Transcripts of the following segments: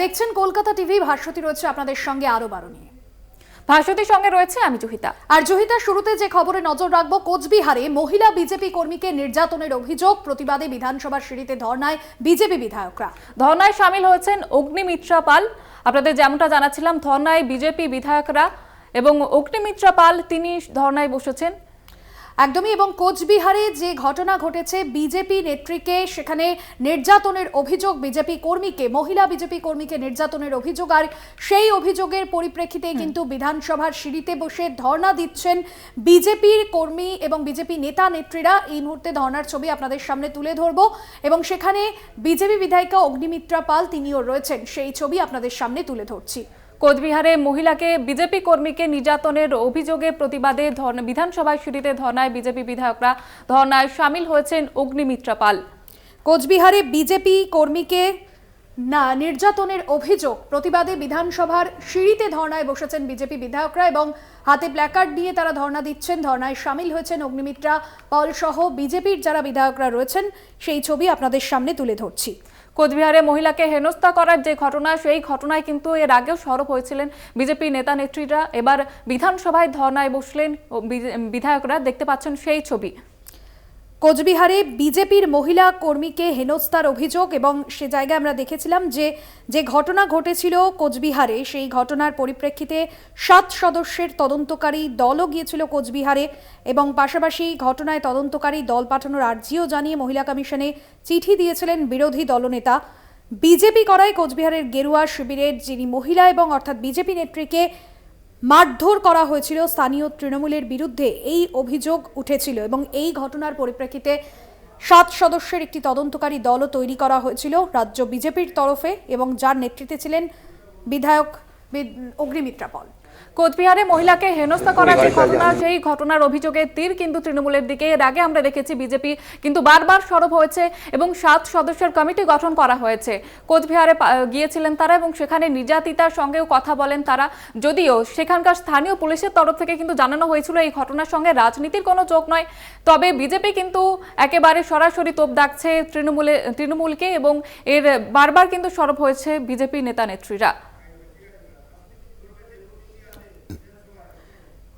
দেখছেন কলকাতা টিভি। ভাস্বতী রয়েছে আপনাদের সঙ্গে আরো বারো নিয়ে। ভাস্বতীর সঙ্গে রয়েছে আমি জহিতা। আর জহিতা, শুরুতে যে খবরে নজর রাখবো, কোচবিহারে মহিলা বিজেপি কর্মীকে নির্যাতনের অভিযোগ, প্রতিবাদে বিধানসভার সিঁড়িতে ধর্নায় বিজেপি বিধায়করা। ধর্নায় সামিল হয়েছেন অগ্নিমিত্রা পাল। আপনাদের যেমনটা জানাচ্ছিলাম, ধর্নায় বিজেপি বিধায়করা এবং অগ্নিমিত্রা পাল তিনি ধর্নায় বসেছেন একদমই। এবং কোচবিহারে যে ঘটনা ঘটেছে, বিজেপি নেত্রীকে সেখানে নির্যাতনের অভিযোগ, বিজেপি কর্মীকে, মহিলা বিজেপি কর্মীকে নির্যাতনের অভিযোগ, আর সেই অভিযোগের পরিপ্রেক্ষিতে কিন্তু বিধানসভার সিঁড়িতে বসে ধর্ণা দিচ্ছেন বিজেপির কর্মী এবং বিজেপি নেতা নেত্রীরা। এই মুহূর্তে ধর্ণার ছবি আপনাদের সামনে তুলে ধরবো এবং সেখানে বিজেপি বিধায়িকা অগ্নিমিত্রা পাল তিনিও রয়েছেন, সেই ছবি আপনাদের সামনে তুলে ধরছি। কোচবিহারে মহিলাকে বিজেপি কর্মীকে নির্যাতনের অভিযোগে প্রতিবাদে বিধানসভায় সিঁড়িতে ধর্নায় বিজেপি বিধায়করা। ধর্নায় সামিল হয়েছেন অগ্নিমিত্রা পাল। কোচবিহারে বিজেপি কর্মীকে নির্যাতনের অভিযোগ, প্রতিবাদে বিধানসভার সিঁড়িতে ধর্নায় বসেছেন বিজেপি বিধায়করা এবং হাতে প্ল্যাকার্ড নিয়ে তারা ধর্না দিচ্ছেন। ধর্নায় সামিল হয়েছেন অগ্নিমিত্রা পাল সহ বিজেপির যারা বিধায়করা রয়েছেন, সেই ছবি আপনাদের সামনে তুলে ধরছি। কোচবিহারে মহিলাকে হেনস্থা করার যে ঘটনা, সেই ঘটনায় কিন্তু এর আগেও সরব হয়েছিলেন বিজেপি নেতা নেত্রীরা। এবার বিধানসভায় ধর্নায় বসলেন বিধায়করা, দেখতে পাচ্ছেন সেই ছবি। কোচবিহারে বিজেপির মহিলা কর্মীকে হেনস্থার অভিযোগ এবং সে জায়গায় আমরা দেখেছিলাম যে ঘটনা ঘটেছিল কোচবিহারে, সেই ঘটনার পরিপ্রেক্ষিতে 7 সদস্যের তদন্তকারী দলও গিয়েছিল কোচবিহারে এবং পাশাপাশি ঘটনায় তদন্তকারী দল পাঠানোর আর্জিও জানিয়ে মহিলা কমিশনে চিঠি দিয়েছিলেন বিরোধী দলনেতা। বিজেপি করায় কোচবিহারের গেরুয়া শিবিরের যিনি মহিলা এবং অর্থাৎ বিজেপি নেত্রীকে মারধর করা হয়েছিল স্থানীয় তৃণমূলের বিরুদ্ধে, এই অভিযোগ উঠেছিল এবং এই ঘটনার পরিপ্রেক্ষিতে 7 সদস্যের একটি তদন্তকারী দলও তৈরি করা হয়েছিল রাজ্য বিজেপির তরফে এবং যার নেতৃত্বে ছিলেন বিধায়ক অগ্নিমিত্রা পাল। কোচবিহারে মহিলাকে হেনস্থা করার যে ঘটনা, সেই ঘটনার অভিযোগে তীর কিন্তু তৃণমূলের দিকে। এর আগে আমরা দেখেছি বিজেপি কিন্তু বারবার সরব হয়েছে এবং 7 সদস্যের কমিটি গঠন করা হয়েছে। কোচবিহারে গিয়েছিলেন তারা এবং সেখানে নির্যাতিতার সঙ্গেও কথা বলেন তারা। যদিও সেখানকার স্থানীয় পুলিশের তরফ থেকে কিন্তু জানানো হয়েছিল এই ঘটনার সঙ্গে রাজনীতির কোনো যোগ নয়, তবে বিজেপি কিন্তু একেবারে সরাসরি তোপ দাগছে তৃণমূলকে এবং এর বারবার কিন্তু সরব হয়েছে বিজেপি নেতা নেত্রীরা।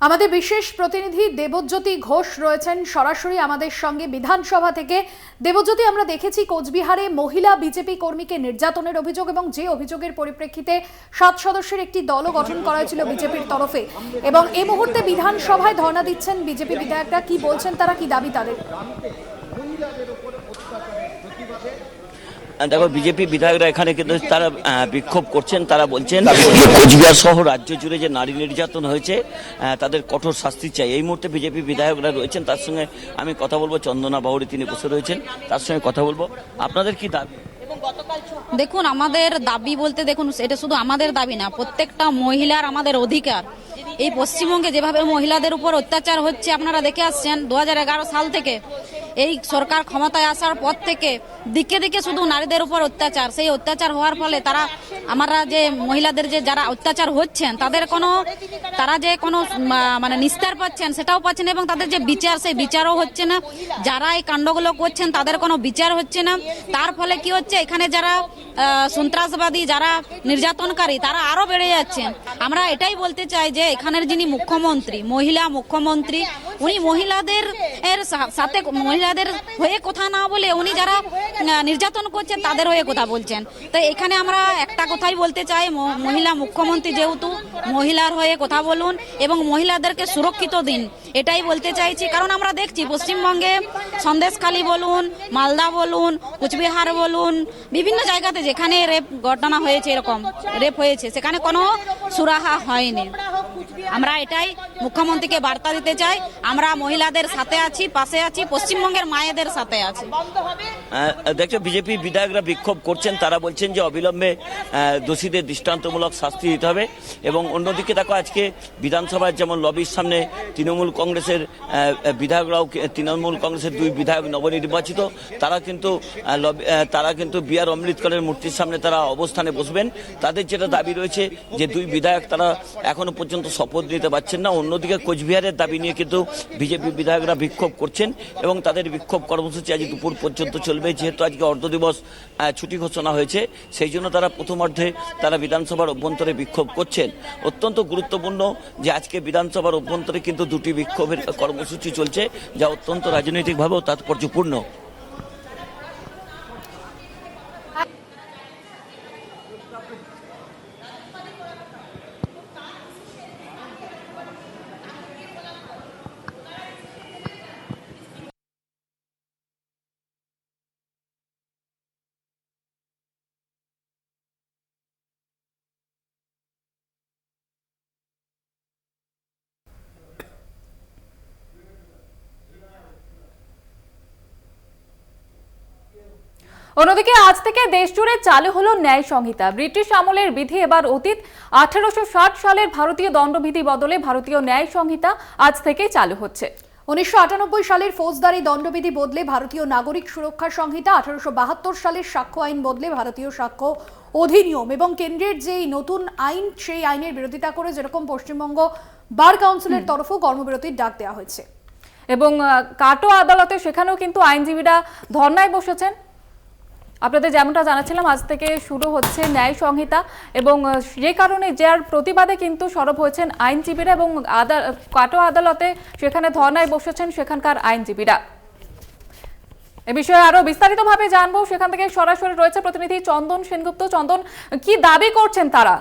আমাদের বিশেষ প্রতিনিধি দেবজ্যোতি ঘোষ রয়েছেন সরাসরি আমাদের সঙ্গে বিধানসভা থেকে। দেবজ্যোতি, আমরা দেখেছি কোচবিহারে মহিলা বিজেপি কর্মীকে নির্যাতনের অভিযোগ এবং যে অভিযোগের পরিপ্রেক্ষিতে 7 সদস্যের একটি দলও গঠন করা হয়েছিল বিজেপির তরফে এবং এই মুহূর্তে বিধানসভায় ধর্ণা দিচ্ছেন বিজেপি বিধায়করা। কি বলছেন তারা, কি দাবি তাদের? দেখো, বিজেপি বিধায়করা এখানে কিন্তু তারা বিক্ষোভ করছেন। তারা বলছেন কোচবিহার সহ রাজ্য জুড়ে যে নারী নির্যাতন হয়েছে তাদের কঠোর শাস্তি চাই। এই মুহূর্তে বিজেপি বিধায়করা রয়েছেন, তার সঙ্গে আমি কথা বলবো। চন্দনা বাউরি তিনি বসে রয়েছেন, তার সঙ্গে কথা বলবো। আপনাদের কি দাবি? দেখুন, আমাদের দাবি বলতে দেখুন, এটা শুধু আমাদের দাবি না, প্রত্যেকটা মহিলার আমাদের অধিকার। এই পশ্চিমবঙ্গে যেভাবে মহিলাদের উপর অত্যাচার হচ্ছে আপনারা দেখে আসছেন 2011 সাল থেকে। এই সরকার ক্ষমতায় আসার পর থেকে দিকে দিকে শুধু নারীদের উপর অত্যাচার। সেই অত্যাচার হওয়ার ফলে আমরা যে মহিলাদের যে যারা অত্যাচার হচ্ছেন তারা যে কোনো মানে নিস্তার পাচ্ছেন সেটাও পাচ্ছেন এবং তাদের যে বিচার, সেই বিচারও হচ্ছে না। যারা এই কাণ্ডগুলো করছেন তাদের কোনো বিচার হচ্ছে না। তার ফলে কি হচ্ছে, এখানে যারা সন্ত্রাসবাদী, যারা নির্যাতনকারী, তারা আরো বেড়ে যাচ্ছেন। আমরা এটাই বলতে চাই যে এখানের যিনি মুখ্যমন্ত্রী, মহিলা মুখ্যমন্ত্রী, উনি মহিলাদের সাথে, মহিলাদের হয়ে কথা না বলে উনি যারা নির্যাতন করছেন তাদের হয়ে কথা বলছেন। তো এখানে আমরা একটা কথাই বলতে চাই, মহিলা মুখ্যমন্ত্রী যেহেতু, মহিলার হয়ে কথা বলুন এবং মহিলাদেরকে সুরক্ষিত দিন, এটাই বলতে চাইছি। কারণ আমরা দেখছি পশ্চিমবঙ্গে সন্দেশখালী বলুন, মালদা বলুন, কুচবিহার বলুন, বিভিন্ন জায়গাতে যেখানে রেপ ঘটনা হয়েছে, এরকম রেপ হয়েছে, সেখানে কোনো সুরাহা হয়নি। আমরা এটাই মুখ্যমন্ত্রীকে বার্তা দিতে চাই, আমরা মহিলাদের সাথে আছি, পাশে আছি, পশ্চিমবঙ্গের মায়েদের সাথে আছি। দেখছো, বিজেপি বিধায়করা বিক্ষোভ করছেন। তারা বলছেন যে অবিলম্বে দোষীদের দৃষ্টান্তমূলক শাস্তি দিতে হবে এবং অন্যদিকে দেখো, আজকে বিধানসভায় যেমন লবির সামনে তৃণমূল কংগ্রেসের বিধায়করাও, তৃণমূল কংগ্রেসের 2 বিধায়ক নবনির্বাচিত, তারা কিন্তু বি আর অমৃতকরের মূর্তির সামনে তারা অবস্থানে বসবেন। তাদের যেটা দাবি রয়েছে যে 2 বিধায়ক তারা এখনো পর্যন্ত ঠিকমতো শপথ নিতে পারছেন না। অন্যদিকে কোচবিহারের দাবি নিয়ে কিন্তু বিজেপি বিধায়করা বিক্ষোভ করছেন এবং তাদের বিক্ষোভ কর্মসূচি আজ দুপুর পর্যন্ত চলবে। যেহেতু আজকে অর্ধদিবস ছুটি ঘোষণা হয়েছে, সেই জন্য তারা প্রথমার্ধে তারা বিধানসভার অভ্যন্তরে বিক্ষোভ করছেন। অত্যন্ত গুরুত্বপূর্ণ যে আজকে বিধানসভার অভ্যন্তরে কিন্তু দুটি বিক্ষোভের কর্মসূচি চলছে, যা অত্যন্ত রাজনৈতিকভাবেও তাৎপর্যপূর্ণ। অন্যদিকে আজ থেকে দেশ জুড়ে চালু হলো ন্যায় সংহিতা। ব্রিটিশ আমলের বিধি এবার অতীত। 1860 সালের ভারতীয় দণ্ডবিধি বদলে ভারতীয় ন্যায় সংহিতা আজ থেকেই চালু হচ্ছে। 1998 সালের ফৌজদারি দণ্ডবিধি বদলে ভারতীয় নাগরিক সুরক্ষা সংহিতা, 1872 সালের সাক্ষ্য আইন বদলে ভারতীয় সাক্ষ্য অধিনিয়ম এবং কেন্দ্রের যেই নতুন আইন, সেই আইনের বিরোধিতা করে যেরকম পশ্চিমবঙ্গ বার কাউন্সিলের তরফেও কর্মবিরতির ডাক দেওয়া হয়েছে। এবং কাটো আদালতে সেখানেও কিন্তু আইনজীবীরা ধর্নায় বসেছেন। আপনাদের যেমনটা জানাচ্ছিলাম, আজ থেকে শুরু হচ্ছে ন্যায় সংহিতা এবং যে কারণে যার প্রতিবাদে কিন্তু সরব হয়েছেন আইনজীবীরা এবং কাটো আদালতে সেখানে ধর্নায় বসেছেন সেখানকার আইনজীবীরা। এ বিষয়ে আরো বিস্তারিতভাবে জানবো, সেখান থেকে সরাসরি রয়েছে প্রতিনিধি চন্দন সেনগুপ্ত। চন্দন, কি দাবি করছেন তারা?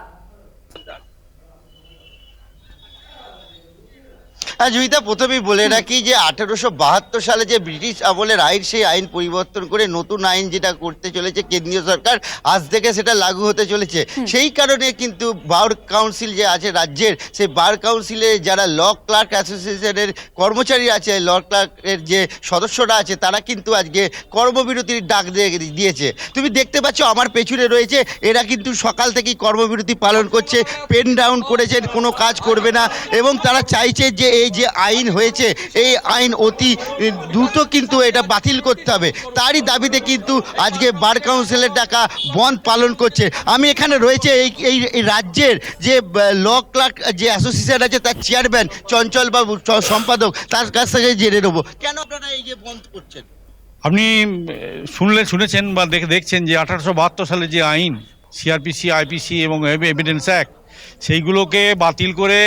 জয়িতা, প্রথমেই বলে রাখি যে 1872 সালে যে ব্রিটিশ আমলের আইন, সেই আইন পরিবর্তন করে নতুন আইন যেটা করতে চলেছে কেন্দ্রীয় সরকার, আজ থেকে সেটা লাগু হতে চলেছে। সেই কারণে কিন্তু বার কাউন্সিল যে আছে রাজ্যের, সেই বার কাউন্সিলে যারা ল ক্লার্ক অ্যাসোসিয়েশনের কর্মচারী আছে, ল ক্লার্কের যে সদস্যরা আছে, তারা কিন্তু আজকে কর্মবিরতির ডাক দিয়েছে। তুমি দেখতে পাচ্ছ আমার পেছনে রয়েছে, এরা কিন্তু সকাল থেকেই কর্মবিরতি পালন করছে, পেন ডাউন করেছেন, কোনো কাজ করবে না এবং তারা চাইছে যে এই যে আইন হয়েছে, এই আইন অতি দ্রুত কিন্তু এটা বাতিল করতে হবে। তারই দাবিতে কিন্তু আজকে বার কাউন্সিলের ডাকা বন্ধ পালন করছে। আমি এখানে রয়েছে এই রাজ্যের যে ল ক্লার্ক যে অ্যাসোসিয়েশন আছে, তার চেয়ারম্যান চঞ্চল বাবু, সম্পাদক, তার কাছ থেকে জেনে নেবো কেন আপনারা এই যে বন্ধ করছেন। আপনি শুনেছেন বা দেখছেন যে 1872 সালে যে আইন, সিআরপিসি, আইপিসি এবং এভিডেন্স অ্যাক্ট, সেইগুলোকে বাতিল করে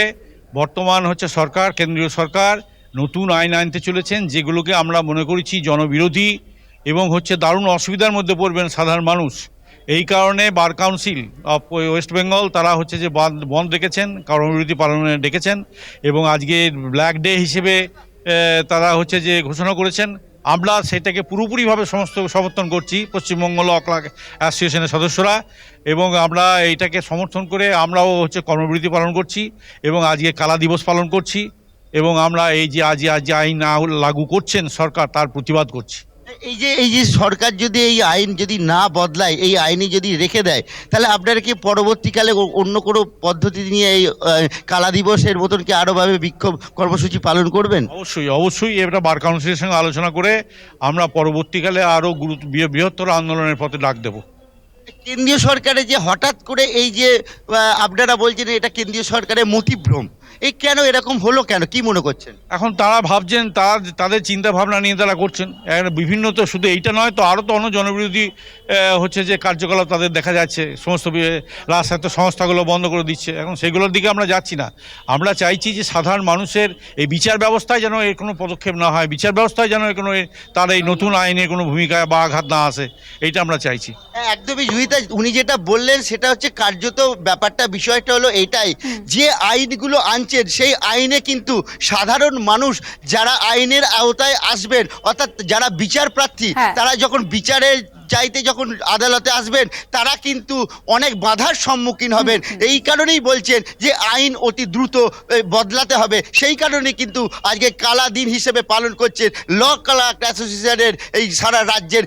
বর্তমান সরকার, কেন্দ্রীয় সরকার নতুন আইন আনতে চলেছেন, যেগুলোকে আমরা মনে করেছি জনবিরোধী এবং দারুণ অসুবিধার মধ্যে পড়বেন সাধারণ মানুষ। এই কারণে bar council of West Bengal তারা যে বন্ধ রেখেছেন, কর্মবিরতি পালনে ডেকেছেন এবং আজকে ব্ল্যাক ডে হিসেবে তারা যে ঘোষণা করেছেন। আমরা সেটাকে পুরোপুরিভাবে সমর্থন করছি, পশ্চিমবঙ্গ ল ক্লার্ক অ্যাসোসিয়েশনের সদস্যরা, এবং আমরা এইটাকে সমর্থন করে আমরাও কর্মবিরতি পালন করছি এবং আজকে কালা দিবস পালন করছি এবং আমরা এই যে আজ আইন না লাগু করছেন সরকার, তার প্রতিবাদ করছি। এই যে সরকার যদি এই আইন যদি না বদলায়, এই আইনি যদি রেখে দেয়, তাহলে আপনারা কি পরবর্তীকালে অন্য কোনো পদ্ধতি নিয়ে এই কালা দিবসের মতন কি আরোভাবে বিক্ষোভ কর্মসূচি পালন করবেন? অবশ্যই এটা বার কাউন্সিলের সঙ্গে আলোচনা করে আমরা পরবর্তীকালে আরও বৃহত্তর আন্দোলনের পথে ডাক দেব। কেন্দ্রীয় সরকারের যে হঠাৎ করে এই যে আপনারা বলছেন এটা কেন্দ্রীয় সরকারের মতিভ্রম, এই কেন এরকম হলো, কেন কি মনে করছেন? এখন তারা ভাবছেন, তাদের চিন্তা ভাবনা নিয়ে তারা করছেন বিভিন্ন, তো শুধু এইটা নয়, তো আরও তো অন্য জনবিরোধী যে কার্যকলাপ তাদের দেখা যাচ্ছে, সমস্ত রাষ্ট্রায়ত্ত সংস্থাগুলো বন্ধ করে দিচ্ছে। এখন সেগুলোর দিকে আমরা যাচ্ছি না। আমরা চাইছি যে সাধারণ মানুষের এই বিচার ব্যবস্থায় যেন এর কোনো পদক্ষেপ না হয়, বিচার ব্যবস্থায় যেন কোনো তার এই নতুন আইনের কোনো ভূমিকায় বা আঘাত না আসে, এইটা আমরা চাইছি। একদমই জয়িতা, উনি যেটা বললেন সেটা কার্যত ব্যাপারটা, বিষয়টা হলো এইটাই যে আইনগুলো আনছেন, সেই আইনে কিন্তু সাধারণ মানুষ যারা আইনের আওতায় আসবেন, অর্থাৎ যারা বিচার প্রার্থী, তারা যখন বিচারের চাইতে যখন আদালতে আসবেন, তারা কিন্তু অনেক বাধার সম্মুখীন হবেন। এই কারণেই বলছেন যে আইন অতি দ্রুত বদলাতে হবে। সেই কারণে কিন্তু আজকে কালা দিন হিসেবে পালন করছেন ল ক্লার্ক অ্যাসোসিয়েশনের এই সারা রাজ্যের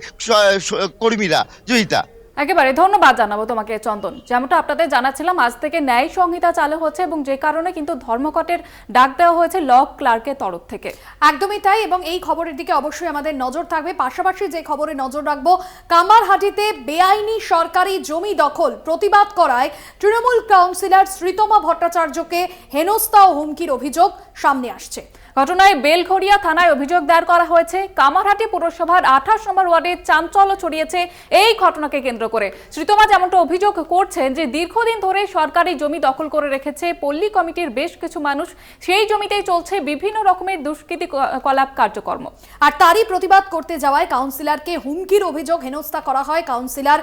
কর্মীরা। জয়িতা, একেবারে ধন্যবাদ জানাবো তোমাকে চন্দন। যেমনটা আপনাদের জানাচ্ছিলাম, আজ থেকে ন্যায় সংহিতা চালু হচ্ছে এবং যে কারণে কিন্তু ধর্মঘটের ডাক দেওয়া হয়েছে ল ক্লার্কের তরফ থেকে। একদমই তাই, এবং এই খবরের দিকে অবশ্যই আমাদের নজর থাকবে। পাশাপাশি যে খবরে নজর রাখবো, কামারহাটিতে বেআইনি সরকারি জমি দখল প্রতিবাদ করায় তৃণমূল কাউন্সিলর শ্রীতমা ভট্টাচার্যকে হেনস্থা ও হুমকির অভিযোগ সামনে আসছে। ঘটনায় বেলঘরিয়া থানায় অভিযোগ দায়ের করা হয়েছে। কামারহাটি পুরসভার 28 নম্বর ওয়ার্ডে চাঞ্চল্য ছড়িয়েছে এই ঘটনাকে কেন্দ্র করে। শ্রীতমা যেমনটা অভিযোগ করছেন যে দীর্ঘদিন ধরে সরকারি জমি দখল করে রেখেছে পল্লী কমিটির বেশ কিছু মানুষ, সেই জমিতেই চলছে বিভিন্ন রকমের দুষ্কৃতিকলাপ কার্যক্রম। আর তারই প্রতিবাদ করতে যাওয়ায় কাউন্সিলরকে হুমকির অভিযোগ হেনস্থা করা হয় কাউন্সিলর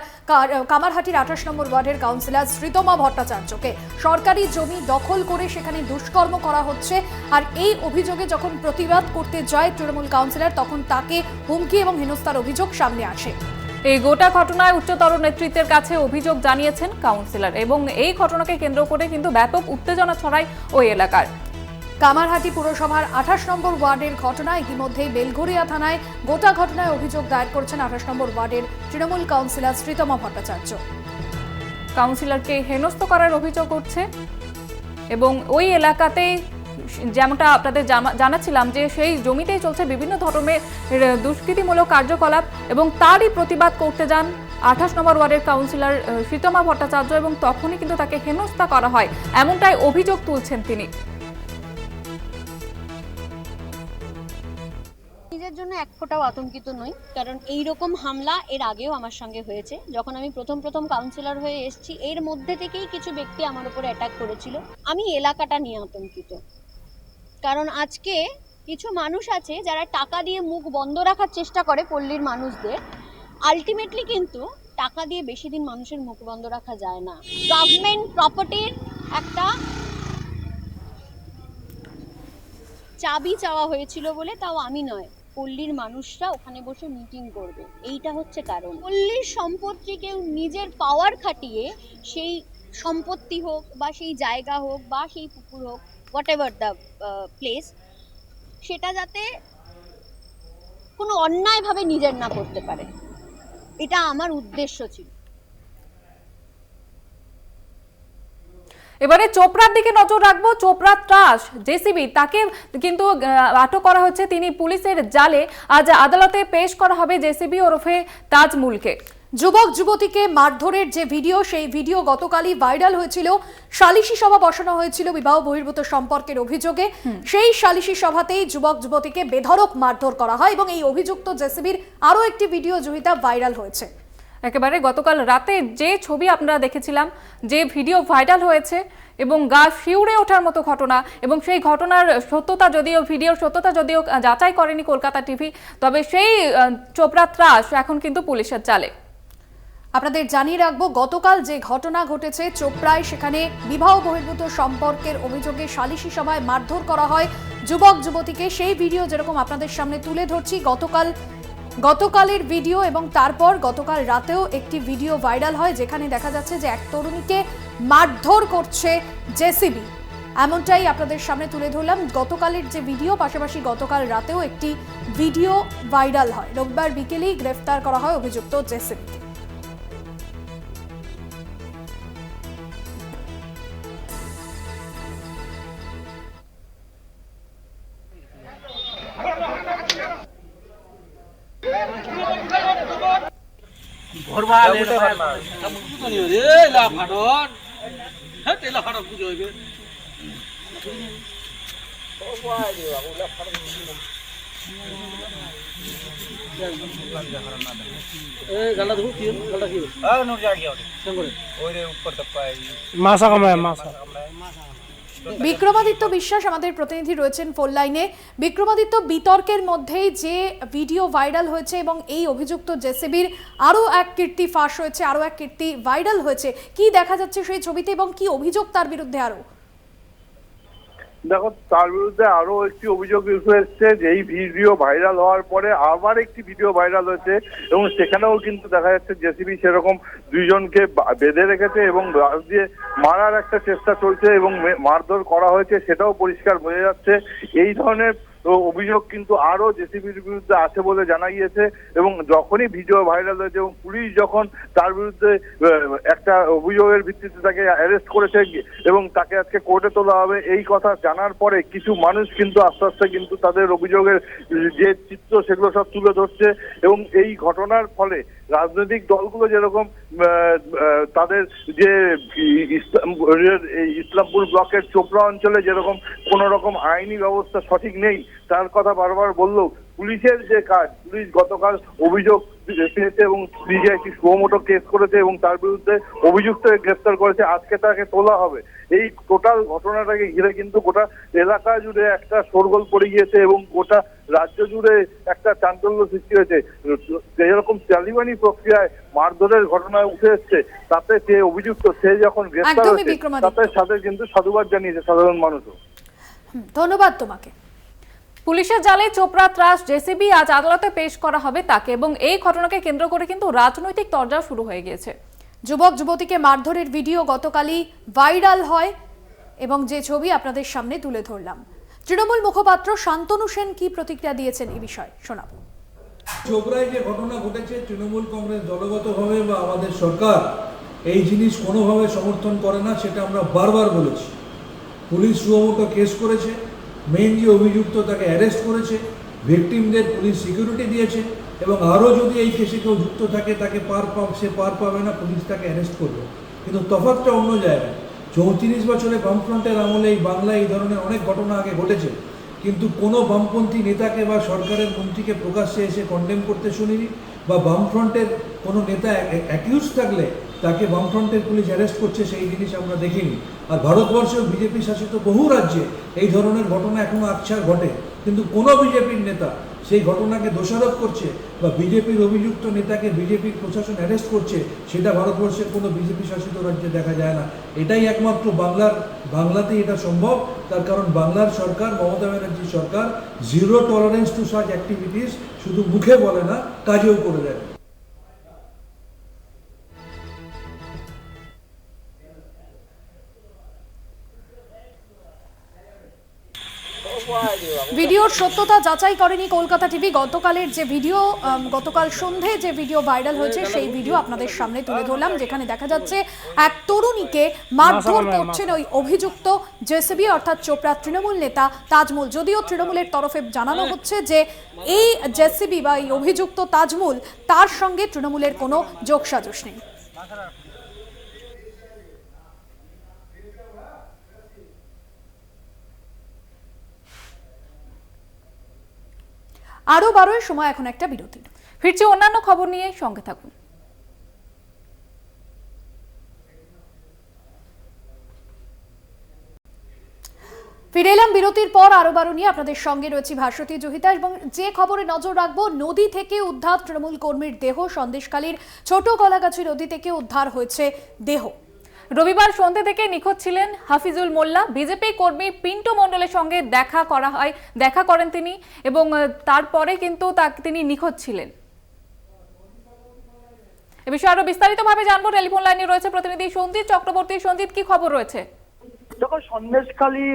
কামারহাটির 28 নম্বর ওয়ার্ডের কাউন্সিলর শ্রীতমা ভট্টাচার্যকে। সরকারি জমি দখল করে সেখানে দুষ্কর্ম করা হচ্ছে, আর এই অভিযোগে যখন প্রতিবাদ করতে যায় তৃণমূল কাউন্সিলর, তখন তাকে হুমকি এবং হেনস্থার অভিযোগ সামনে আসে। এই গোটা ঘটনায় উচ্চতর নেতৃত্বের কাছে অভিযোগ জানিয়েছেন কাউন্সিলর এবং এই ঘটনাকে কেন্দ্র করে কিন্তু ব্যাপক উত্তেজনা ছড়ায় ওই এলাকার। কামারহাটি পুরসভার 28 নম্বর ওয়ার্ডের ঘটনা ইতিমধ্যেই বেলঘরিয়া থানায় গোটা ঘটনায় অভিযোগ দায়ের করেছেন 28 নম্বর ওয়ার্ডের তৃণমূল কাউন্সিলর শ্রীতমা ভট্টাচার্য। কাউন্সিলরকে হেনস্থ করার অভিযোগ উঠছে এবং ওই এলাকাতেই যেমনটা আপনাদের জানাচ্ছিলাম যে সেই জমিতেই চলছে বিভিন্ন ধরনের দুষ্কৃতিমূলক কার্যকলাপ এবং তারই প্রতিবাদ করতে যান 28 নম্বর ওয়ার্ডের কাউন্সিলর শ্রীতমা ভট্টাচার্য এবং তখনই কিন্তু তাকে হেনস্থা করা হয়, এমনটাই অভিযোগ তুলছেন তিনি। নিজের জন্য এক ফোঁটাও আতঙ্কিত নই, কারণ এই রকম হামলা এর আগেও আমার সঙ্গে হয়েছে। যখন আমি প্রথম কাউন্সিলর হয়ে এসেছি, এর মধ্যে থেকেই কিছু ব্যক্তি আমার উপরে অ্যাটাক করেছিল। আমি এলাকাটা নিয়ে আতঙ্কিত, কারণ আজকে কিছু মানুষ আছে যারা টাকা দিয়ে মুখ বন্ধ রাখার চেষ্টা করে পল্লীর মানুষদের। আলটিমেটলি কিন্তু টাকা দিয়ে বেশি দিন মানুষের মুখ বন্ধ রাখা যায় না। গভর্নমেন্ট প্রপার্টির একটা চাবি চাওয়া হয়েছিল বলে, তাও আমি নয়, পল্লীর মানুষরা ওখানে বসে মিটিং করবে, এইটা হচ্ছে কারণ। পল্লীর সম্পত্তি কেউ নিজের পাওয়ার খাটিয়ে, সেই সম্পত্তি হোক বা সেই জায়গা হোক বা সেই পুকুর হোক, হোয়াট এভার দ্য প্লেস, সেটা যাতে কোনো অন্যায়ভাবে নিজের না করতে পারে, এটা আমার উদ্দেশ্য ছিল। এবারে চোপড়ার দিকে নজর রাখবো। চোপড়া ত্রাস জেসিবি, তাকে কিন্তু আটক করা হচ্ছে। তিনি পুলিশের জালে আজ আদালতে পেশ করা হবে জেসিবি ওরফে তাজমুলকে। যুবক যুবতীকে মারধরের যে ভিডিও, সেই ভিডিও গতকালই ভাইরাল হয়েছিল। সালিশি সভা বসানো হয়েছিল বিবাহ বহির্ভূত সম্পর্কের অভিযোগে। সেই সালিশি সভাতেই যুবক যুবতীকে বেধড়ক মারধর করা হয় এবং এই অভিযুক্ত জেসিবির আরও একটি ভিডিও জয়িতা ভাইরাল হয়েছে। একেবারে গতকাল রাতে যে ছবি আপনারা দেখেছিলাম, যে ভিডিও ভাইরাল হয়েছে এবং গা শিউরে ওঠার মতো ঘটনা, এবং সেই ঘটনার সত্যতা যদিও, ভিডিওর সত্যতা যদিও যাচাই করেনি কলকাতা টিভি, তবে সেই চোপড়া ত্রাস এখন কিন্তু পুলিশের জালে। আপনাদের জানিয়ে রাখবো, গতকাল যে ঘটনা ঘটেছে চোপড়ায়, সেখানে বিবাহ বহির্ভূত সম্পর্কের অভিযোগে সালিশি সভায় মারধর করা হয় যুবক যুবতীকে। সেই ভিডিও যেরকম আপনাদের সামনে তুলে ধরছি, গতকালের ভিডিও, এবং তারপর গতকাল রাতেও একটি ভিডিও ভাইরাল হয় যেখানে দেখা যাচ্ছে যে এক তরুণীকে মারধর করছে জেসিবি। এমনটাই আপনাদের সামনে তুলে ধরলাম গতকালের যে ভিডিও। পাশাপাশি গতকাল রাতেও একটি ভিডিও ভাইরাল হয়। রোববার বিকেলেই গ্রেফতার করা হয় অভিযুক্ত জেসিবিকে। বিক্রমাদিত্য বিশ্বাস আমাদের প্রতিনিধি রয়েছেন ফোন লাইনে। বিক্রমাদিত্য, বিতর্কের মধ্যেই যে ভিডিও ভাইরাল হয়েছে এবং এই অভিযুক্ত জেসিবির আরও এক কীর্তি ফাঁস হয়েছে, আরও এক কীর্তি ভাইরাল হয়েছে, কি দেখা যাচ্ছে সেই ছবিতে এবং কি অভিযোগ তার বিরুদ্ধে? আরও দেখো, তার বিরুদ্ধে আরো একটি অভিযোগ উঠে এসছে যে এই ভিডিও ভাইরাল হওয়ার পরে আবার একটি ভিডিও ভাইরাল হয়েছে এবং সেখানেও কিন্তু দেখা যাচ্ছে জেসিবি সেরকম দুইজনকে বেঁধে রেখেছে এবং দিয়ে মারার একটা চেষ্টা চলছে এবং মারধর করা হয়েছে, সেটাও পরিষ্কার বোঝা যাচ্ছে। এই ধরনের অভিযোগ কিন্তু আরো জেসিবির বিরুদ্ধে আছে বলে জানা গিয়েছে। এবং যখনই ভিডিও ভাইরাল হয়েছে এবং পুলিশ যখন তার বিরুদ্ধে একটা অভিযোগের ভিত্তিতে তাকে অ্যারেস্ট করেছে এবং তাকে আজকে কোর্টে তোলা হবে, এই কথা জানার পরে কিছু মানুষ কিন্তু আস্তে আস্তে কিন্তু তাদের অভিযোগের যে চিত্র সেগুলো সব তুলে ধরছে। এবং এই ঘটনার ফলে রাজনৈতিক দলগুলো যেরকম তাদের যে ইসলামপুর ব্লকের চোপড়া অঞ্চলে যেরকম কোন রকম আইনি ব্যবস্থা সঠিক নেই তার কথা বারবার বললেও পুলিশের যে কাজ, পুলিশ গতকাল অভিযোগ পেয়েছে এবং নিজে একটি সুমোটো কেস করেছে এবং তার বিরুদ্ধে অভিযুক্তকে গ্রেফতার করেছে। আজকে তাকে তোলা হবে। এই টোটাল ঘটনাটাকে ঘিরে কিন্তু গোটা এলাকা জুড়ে একটা শোরগোল পড়ে গিয়েছে এবং গোটা রাজ্য জুড়ে একটা চাঞ্চল্য সৃষ্টি হয়েছে। যেরকম তালিবানি প্রক্রিয়ায় মারধরের ঘটনা উঠে এসছে, তাতে যে অভিযুক্ত সে যখন গ্রেফতার হয়েছে তাতে সাথে কিন্তু সাধুবাদ জানিয়েছে সাধারণ মানুষও। ধন্যবাদ তোমাকে। পুলিশের জালে চোপড়া ত্রাস জেসিবি আজ আদালতে পেশ করা হবে তাকে, এবং এই ঘটনাকে কেন্দ্র করে কিন্তু রাজনৈতিক তরজা শুরু হয়ে গিয়েছে। যুবক যুবতীকে মারধরের ভিডিও গতকালই ভাইরাল হয় এবং যে ছবি আপনাদের সামনে তুলে ধরলাম। তৃণমূল মুখপাত্র শান্তনু সেন কি প্রতিক্রিয়া দিয়েছেন এই বিষয়ে শোনাবো। চোপড়ায় যে ঘটনা ঘটেছে, তৃণমূল কংগ্রেস দলগতভাবে বা আমাদের সরকার এই জিনিস কোনোভাবে সমর্থন করে না, সেটা আমরা বারবার বলেছি। পুলিশ সুমোটো কেস করেছে, মেইন যে অভিযুক্ত তাকে অ্যারেস্ট করেছে, ভিকটিমদের পুলিশ সিকিউরিটি দিয়েছে এবং আরও যদি এই কেসে কেউ যুক্ত থাকে তাকে সে পার পাবে না, পুলিশ তাকে অ্যারেস্ট করবে। কিন্তু তফাৎটা অন্য জায়গায়। 34 বছরে বামফ্রন্টের আমলে এই বাংলায় এই ধরনের অনেক ঘটনা আগে ঘটেছে, কিন্তু কোনো বামপন্থী নেতাকে বা সরকারের মন্ত্রীকে প্রকাশ্যে এসে কন্ডেম করতে শুনিনি, বা বামফ্রন্টের কোনো নেতা অ্যাকিউজ থাকলে তাকে বামফ্রন্টের পুলিশ অ্যারেস্ট করছে সেই জিনিস আমরা দেখিনি। আর ভারতবর্ষেও বিজেপি শাসিত বহু রাজ্যে এই ধরনের ঘটনা এখনও আকছার ঘটে, কিন্তু কোনো বিজেপির নেতা সেই ঘটনাকে দোষারোপ করছে বা বিজেপির অভিযুক্ত নেতাকে বিজেপির প্রশাসন অ্যারেস্ট করছে, সেটা ভারতবর্ষের কোনো বিজেপি শাসিত রাজ্যে দেখা যায় না। এটাই একমাত্র বাংলাতেই এটা সম্ভব। তার কারণ বাংলার সরকার, মমতা ব্যানার্জি সরকার, zero tolerance to such activities শুধু মুখে বলে না, কাজেও করে দেয়। ভিডিওর সত্যতা যাচাই করেনি কলকাতা টিভি। গতকালের যে ভিডিও, গতকাল সন্ধে যে ভিডিও ভাইরাল হয়েছে সেই ভিডিও আপনাদের সামনে তুলে ধরলাম, যেখানে দেখা যাচ্ছে এক তরুণীকে মারধর করছেন ওই অভিযুক্ত জেসিবি অর্থাৎ চোপড়া তৃণমূল নেতা তাজমুল। যদিও তৃণমূলের তরফে জানানো হচ্ছে যে এই জেসিবি বা এই অভিযুক্ত তাজমুল, তার সঙ্গে তৃণমূলের কোনো যোগসাজশ নেই। আরো 12-এর সময় এখন একটা বিরতি। ফিরছি অন্যান্য খবর নিয়ে, সঙ্গে থাকুন। ফিরে এলাম বিরতির পর। আরো 12 নিয়ে আপনাদের সঙ্গে রয়েছে ভাস্বতী জহিতা, এবং যে খবরে নজর রাখবো, নদী থেকে উদ্ধার তৃণমূল কর্মীর দেহ। সন্দেশখালীর ছোট গলাগাছি নদী থেকে উদ্ধার হয়েছে দেহ। রবিবার সন্ধ্যে থেকে নিখোঁজ ছিলেন হাফিজুল মোল্লা। বিজেপি কর্মী পিন্টু মণ্ডলের সঙ্গে দেখা করেন তিনি, এবং তারপরে কিন্তু তিনি নিখোঁজ ছিলেন। এ বিষয়ে আরো বিস্তারিতভাবে জানবো। টেলিফোন লাইনে রয়েছে প্রতিনিধি সঞ্জিত চক্রবর্তী। সঞ্জিত, কি খবর রয়েছে? দেখো, সন্দেশখালী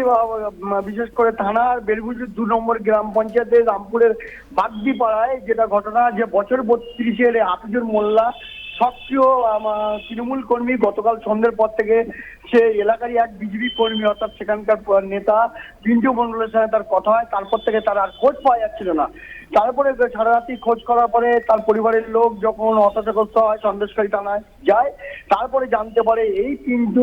বিশেষ করে থানার বেলগুজি 2 নম্বর গ্রাম পঞ্চায়েতের রামপুরের বাগদি পাড়ায় যেটা ঘটনা, যে বছর 32-এর হাফিজুল মোল্লা সক্রিয় তৃণমূল কর্মী, গতকাল সন্ধ্যের পর থেকে সে এলাকারই এক বিজেপি কর্মী অর্থাৎ সেখানকার নেতা পিন্টু মণ্ডলের সঙ্গে তার কথা হয়। তারপর থেকে তার আর খোঁজ পাওয়া যাচ্ছিল না। তারপরে সারা রাতি খোঁজ করার পরে তার পরিবারের লোক যখন হতাশাগ্রস্ত হয়, সন্দেশখালী থানায় যায়। তারপরে জানতে পারে এই পিন্টু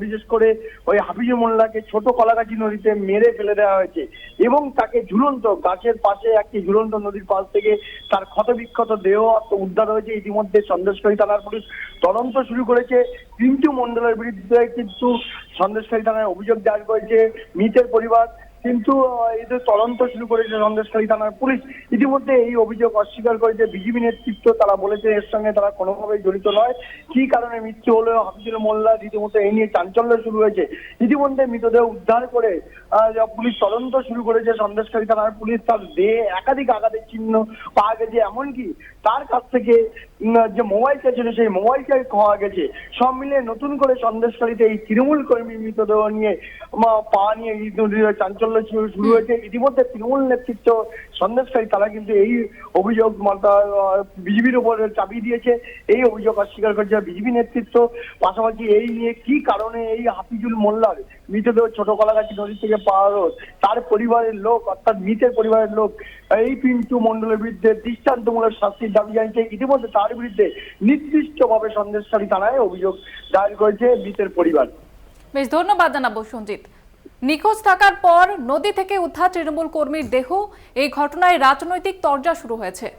বিশেষ করে ওই হাফিজুল মোল্লাকে ছোট কলাগাছি নদীতে মেরে ফেলে দেওয়া হয়েছে এবং তাকে ঝুলন্ত গাছের পাশে একটি ঝুলন্ত নদীর পাশ থেকে তার ক্ষতবিক্ষত দেহ উদ্ধার হয়েছে। ইতিমধ্যে সন্দেশখালী থানার পুলিশ তদন্ত শুরু করেছে। পিন্টু মণ্ডলের বিরুদ্ধে কিন্তু সন্দেশখালী থানায় অভিযোগ দায়ের করেছে মৃতের পরিবার, কিন্তু এদের তদন্ত শুরু করেছে সন্দেশখালী থানার পুলিশ। ইতিমধ্যে এই অভিযোগ অস্বীকার করেছে বিজেপি নেতৃত্ব। তারা বলেছে এর সঙ্গে তারা কোনোভাবেই জড়িত নয়। কি কারণে মৃত্যু হলো হাফিজুল মোল্লা, রীতিমতো এই নিয়ে চাঞ্চল্য শুরু হয়েছে। ইতিমধ্যে মৃতদেহ উদ্ধার করে পুলিশ তদন্ত শুরু করেছে সন্দেশখালী থানার পুলিশ। তার দেহে একাধিক আঘাতের চিহ্ন পাওয়া গেছে, এমনকি তার কাছ থেকে যে মোবাইলটা ছিল সেই মোবাইলটাই পাওয়া গেছে। সব মিলিয়ে নতুন করে সন্দেশখালীতে এই তৃণমূল কর্মী মৃতদেহ নিয়ে পাওয়া নিয়ে চাঞ্চল্য চাঞ্চল্য শুরু হয়েছে। ইতিমধ্যে তৃণমূল নেতৃত্ব সন্দেশকারী তারা কিন্তু এই অভিযোগ বিজেপির উপর চাপিয়ে দিয়েছে, এই অভিযোগ অস্বীকার করছে বিজেপি নেতৃত্ব। পাশাপাশি এই নিয়ে কি কারণে এই হাফিজুল মোল্লার মৃতদেহ ছোট কলাগাছি নদী থেকে পাওয়া হলো, তার পরিবারের লোক অর্থাৎ মৃতের পরিবারের লোক এই পিন্টু মণ্ডলের বিরুদ্ধে দৃষ্টান্তমূলক শাস্তির দাবি জানিয়েছে। ইতিমধ্যে তার বিরুদ্ধে নির্দিষ্টভাবে সন্দেশকারী থানায় অভিযোগ দায়ের করেছে মৃতের পরিবার। বেশ, ধন্যবাদ জানাবো সঞ্জিত। নিখোঁজ থাকার পর নদী থেকে উদ্ধার তৃণমূল কর্মীর দেহ, এই ঘটনায় রাজনৈতিক তরজা শুরু হয়েছে।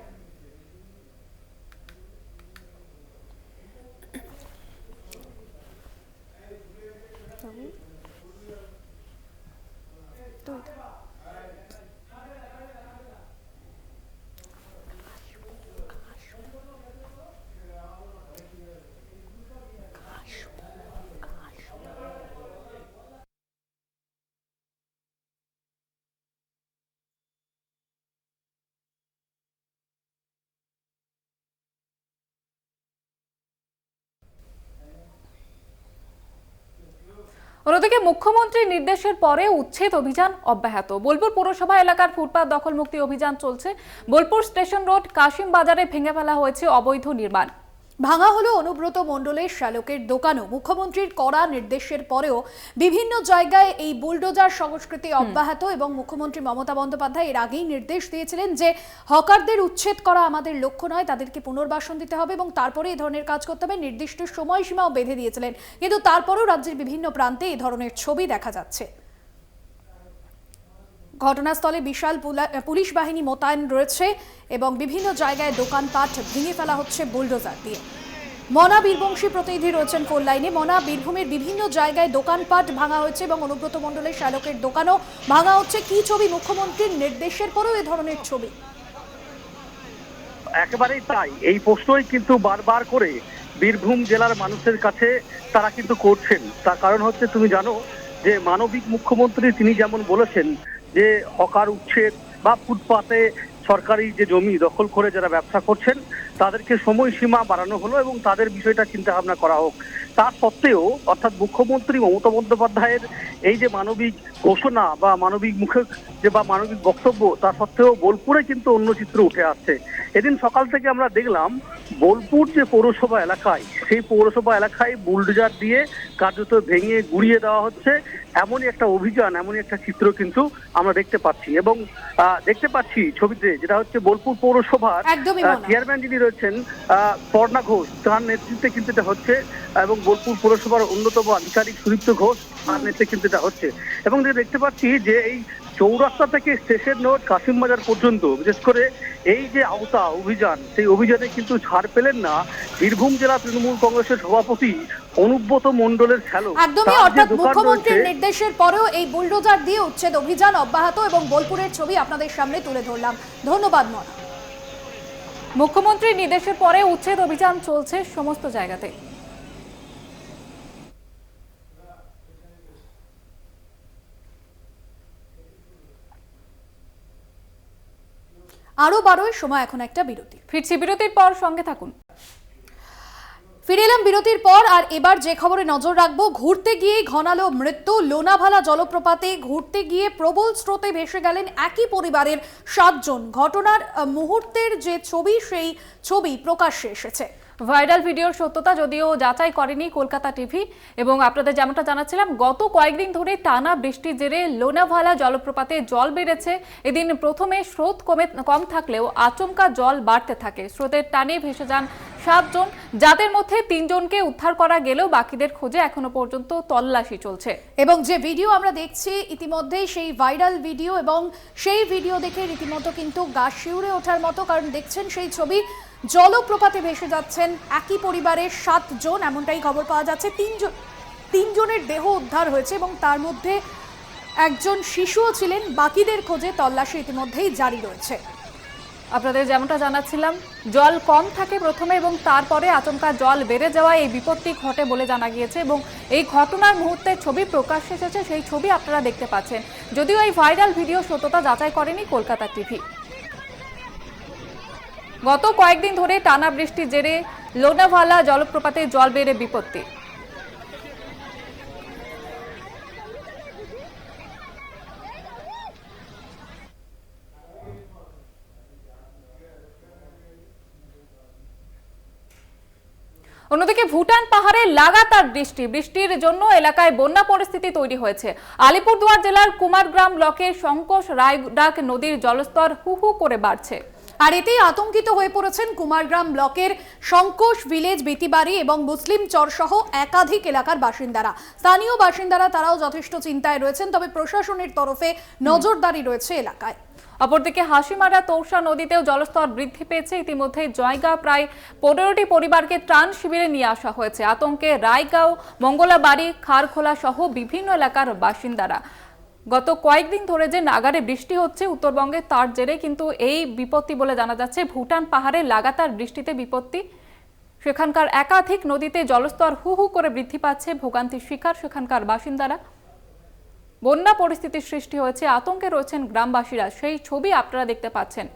অন্যদিকে মুখ্যমন্ত্রীর নির্দেশের পরে উচ্ছেদ অভিযান অব্যাহত। বোলপুর পৌরসভা এলাকার ফুটপাত দখল মুক্তি অভিযান চলছে। বোলপুর স্টেশন রোড কাশিম বাজারে ভেঙে ফেলা হয়েছে অবৈধ নির্মাণ। ভাঙা হলো অনুব্রত মণ্ডলের শ্যালকের দোকানও। মুখ্যমন্ত্রীর কড়া নির্দেশের পরেও বিভিন্ন জায়গায় এই বুলডোজার সংস্কৃতি অব্যাহত এবং মুখ্যমন্ত্রী মমতা বন্দ্যোপাধ্যায় এর আগেই নির্দেশ দিয়েছিলেন যে হকারদের উচ্ছেদ করা আমাদের লক্ষ্য নয়, তাদেরকে পুনর্বাসন দিতে হবে এবং তারপরে এই ধরনের কাজ করতে হবে, নির্দিষ্ট সময়সীমাও বেঁধে দিয়েছিলেন। কিন্তু তারপরেও রাজ্যের বিভিন্ন প্রান্তে এই ধরনের ছবি দেখা যাচ্ছে। ঘটনাস্থলে বিশাল পুলিশ বাহিনী মোতায়েন রয়েছে এবং বিভিন্ন জায়গায় দোকানপাট ভেঙে ফেলা হচ্ছে বুলডোজার দিয়ে। মনা বীরবংশী প্রতিনিধি রয়েছেন ফোন লাইনে। মনা, বীরভূমের বিভিন্ন জায়গায় দোকানপাট ভাঙা হয়েছে এবং অনুব্রত মণ্ডলের শ্যালকের দোকানও ভাঙা হচ্ছে। কি ছবি? মুখ্যমন্ত্রীর নির্দেশের পরেও এ ধরনের ছবি। একেবারেই তাই, এই প্রশ্নই কিন্তু বারবার করে বীরভূম জেলার মানুষের কাছে তারা কিন্তু করছেন। তার কারণ হচ্ছে, তুমি জানো যে মানবিক মুখ্যমন্ত্রী তিনি যেমন বলেছেন যে হকার উচ্ছেদ বা ফুটপাতে সরকারি যে জমি দখল করে যারা ব্যবসা করছেন তাদেরকে সময়সীমা বাড়ানো হলো এবং তাদের বিষয়টা চিন্তা ভাবনা করা হোক। তা সত্ত্বেও অর্থাৎ মুখ্যমন্ত্রী মমতা বন্দ্যোপাধ্যায়ের এই যে মানবিক ঘোষণা বা মানবিক মুখে যে বা মানবিক বক্তব্য, তা সত্ত্বেও বোলপুরে কিন্তু অন্য চিত্র উঠে আসছে। এদিন সকাল থেকে আমরা দেখলাম বোলপুর যে পৌরসভা এলাকায়, সেই পৌরসভা এলাকায় বুলডোজার দিয়ে কার্যত ভেঙে গুড়িয়ে দেওয়া হচ্ছে, এমনই একটা অভিযান, এমনই একটা চিত্র কিন্তু আমরা দেখতে পাচ্ছি। এবং দেখতে পাচ্ছি ছবিতে যেটা হচ্ছে বোলপুর পৌরসভার চেয়ারম্যান যিনি রয়েছেন পর্ণা ঘোষ, তার নেতৃত্বে কিন্তু এটা হচ্ছে এবং বোলপুর পৌরসভার অন্যতম আধিকারিক সুদীপ্ত ঘোষ তার নেতৃত্বে কিন্তু এটা হচ্ছে। এবং দেখতে পাচ্ছি যে এই চৌরাস্তা থেকে স্টেশন রোড কাশিম বাজার পর্যন্ত বিশেষ করে এই যে আওতা অভিযান, সেই অভিযানে কিন্তু ছাড় পেলেন না বীরভূম জেলা তৃণমূল কংগ্রেসের সভাপতি অনুব্রত মণ্ডলের শ্যালক। একদমই, অর্থাৎ মুখ্যমন্ত্রীর নির্দেশের পরেও এই বুলডোজার দিয়ে উচ্ছেদ অভিযান অব্যাহত এবং বোলপুরের ছবি আপনাদের সামনে তুলে ধরলাম। ধন্যবাদ মনা। মুখ্যমন্ত্রীর নির্দেশের পরে উচ্ছেদ অভিযান চলছে সমস্ত জায়গাতে। আরো বারোয় সময় এখন একটা বিরতি। ফিরছি বিরতির পর, সঙ্গে থাকুন। ফিরে এলাম বিরতির পর, আর এবার যে খবরে নজর রাখবো, ঘুরতে গিয়ে ঘনালো মৃত্যু। লোনাভালা জলপ্রপাতে ঘুরতে গিয়ে প্রবল স্রোতে ভেসে গেলেন একই পরিবারের 7 জন। ঘটনার মুহূর্তের যে ছবি, সেই ছবি প্রকাশ্যে এসেছে। ভাইরাল ভিডিওর সত্যতা যদিও যাচাই করেনি কলকাতা টিভি। এবং আপনাদের যেমনটা জানাচ্ছিলাম, গত কয়েকদিন ধরে টানা বৃষ্টির জেরে লোনাভালা জলপ্রপাতে জল বেড়েছে। এদিন প্রথমে স্রোত কম থাকলেও আচমকা জল বাড়তে থাকে। স্রোতের টানে ভেসে যান 7 জন, যাদের মধ্যে 3 জনকে উদ্ধার করা গেলেও বাকিদের খোঁজে এখনো পর্যন্ত তল্লাশি চলছে। এবং যে ভিডিও আমরা দেখছি ইতিমধ্যেই সেই ভাইরাল ভিডিও, এবং সেই ভিডিও দেখে রীতিমতো কিন্তু গা শিউরে ওঠার মতো, কারণ দেখছেন সেই ছবি, জলপ্রপাতে ভেসে যাচ্ছেন একই পরিবারের 7 জন। এমনটাই খবর পাওয়া যাচ্ছে। 3 জনের দেহ উদ্ধার হয়েছে এবং তার মধ্যে একজন শিশুও ছিলেন। বাকিদের খোঁজে তল্লাশি ইতিমধ্যেই জারি রয়েছে। আপনাদের যেমনটা জানাচ্ছিলাম, জল কম থাকে প্রথমে এবং তারপরে আচমকা জল বেড়ে যাওয়ায় এই বিপত্তি ঘটে বলে জানা গিয়েছে। এবং এই ঘটনার মুহূর্তের ছবি প্রকাশ্যে এসেছে, সেই ছবি আপনারা দেখতে পাচ্ছেন। যদিও এই ভাইরাল ভিডিও সত্যতা যাচাই করেনি কলকাতা টিভি। গত কয়েকদিন ধরে টানা বৃষ্টির জেরে লোনাভালা জলপ্রপাতে জল বেড়ে বিপত্তি। অন্যদিকে ভুটান পাহাড়ে লাগাতার বৃষ্টির জন্য এলাকায় বন্যা পরিস্থিতি তৈরি হয়েছে। আলিপুরদুয়ার জেলার কুমারগ্রাম ব্লকের শঙ্কোষ রায়ডাক নদীর জলস্তর হু হু করে বাড়ছে। আর এতেই আতঙ্কিত হয়ে পড়েছেন কুমারগ্রাম ব্লকের শঙ্কোষ ভিলেজ, বেতিবাড়ি এবং মুসলিম চর সহ একাধিক এলাকার বাসিন্দারা। স্থানীয় বাসিন্দারা তারাও যথেষ্ট চিন্তায় রয়েছেন, তবে প্রশাসনের তরফে নজরদারি রয়েছে এলাকায়। অপরদিকে হাসিমারা তৌসা নদীতেও জলস্তর বৃদ্ধি পেয়েছে। ইতিমধ্যে জয়গাঁও প্রায় 15টি পরিবারকে ত্রাণ শিবিরে নিয়ে আসা হয়েছে। আতঙ্কে রায়গাঁও, মঙ্গলাবাড়ি, খারখোলা সহ বিভিন্ন এলাকার বাসিন্দারা। গত কয়েকদিন ধরে যে নাগারে বৃষ্টি হচ্ছে উত্তরবঙ্গে, তার জেরে কিন্তু এই বিপত্তি বলে জানা যাচ্ছে। ভুটান পাহাড়ে লাগাতার বৃষ্টিতে বিপত্তি, সেখানকার একাধিক নদীতে জলস্তর হু হু করে বৃদ্ধি পাচ্ছে। ভোগান্তির শিকার সেখানকার বাসিন্দারা। বন্যা পরিস্থিতির সৃষ্টি হয়েছে, আতঙ্কে রয়েছেন গ্রামবাসীরা। সেই ছবি আপনারা দেখতে পাচ্ছেন।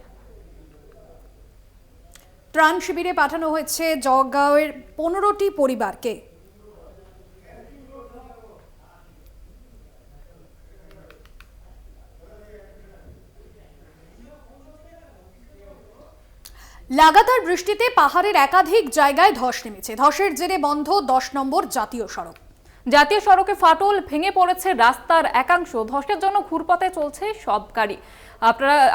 ত্রাণ শিবিরে পাঠানো হয়েছে জয়গাঁওয়ের 15টি পরিবারকে। লাগাতার বৃষ্টিতে পাহাড়ের একাধিক জায়গায় ধস নেমেছে। ধসের জেরে বন্ধ 10 নম্বর জাতীয় সড়ক। জাতীয় সড়কে ফাটল, ভেঙে পড়েছে রাস্তার একাংশ। ধসের জন্য ঘুরপথে চলছে সব গাড়ি।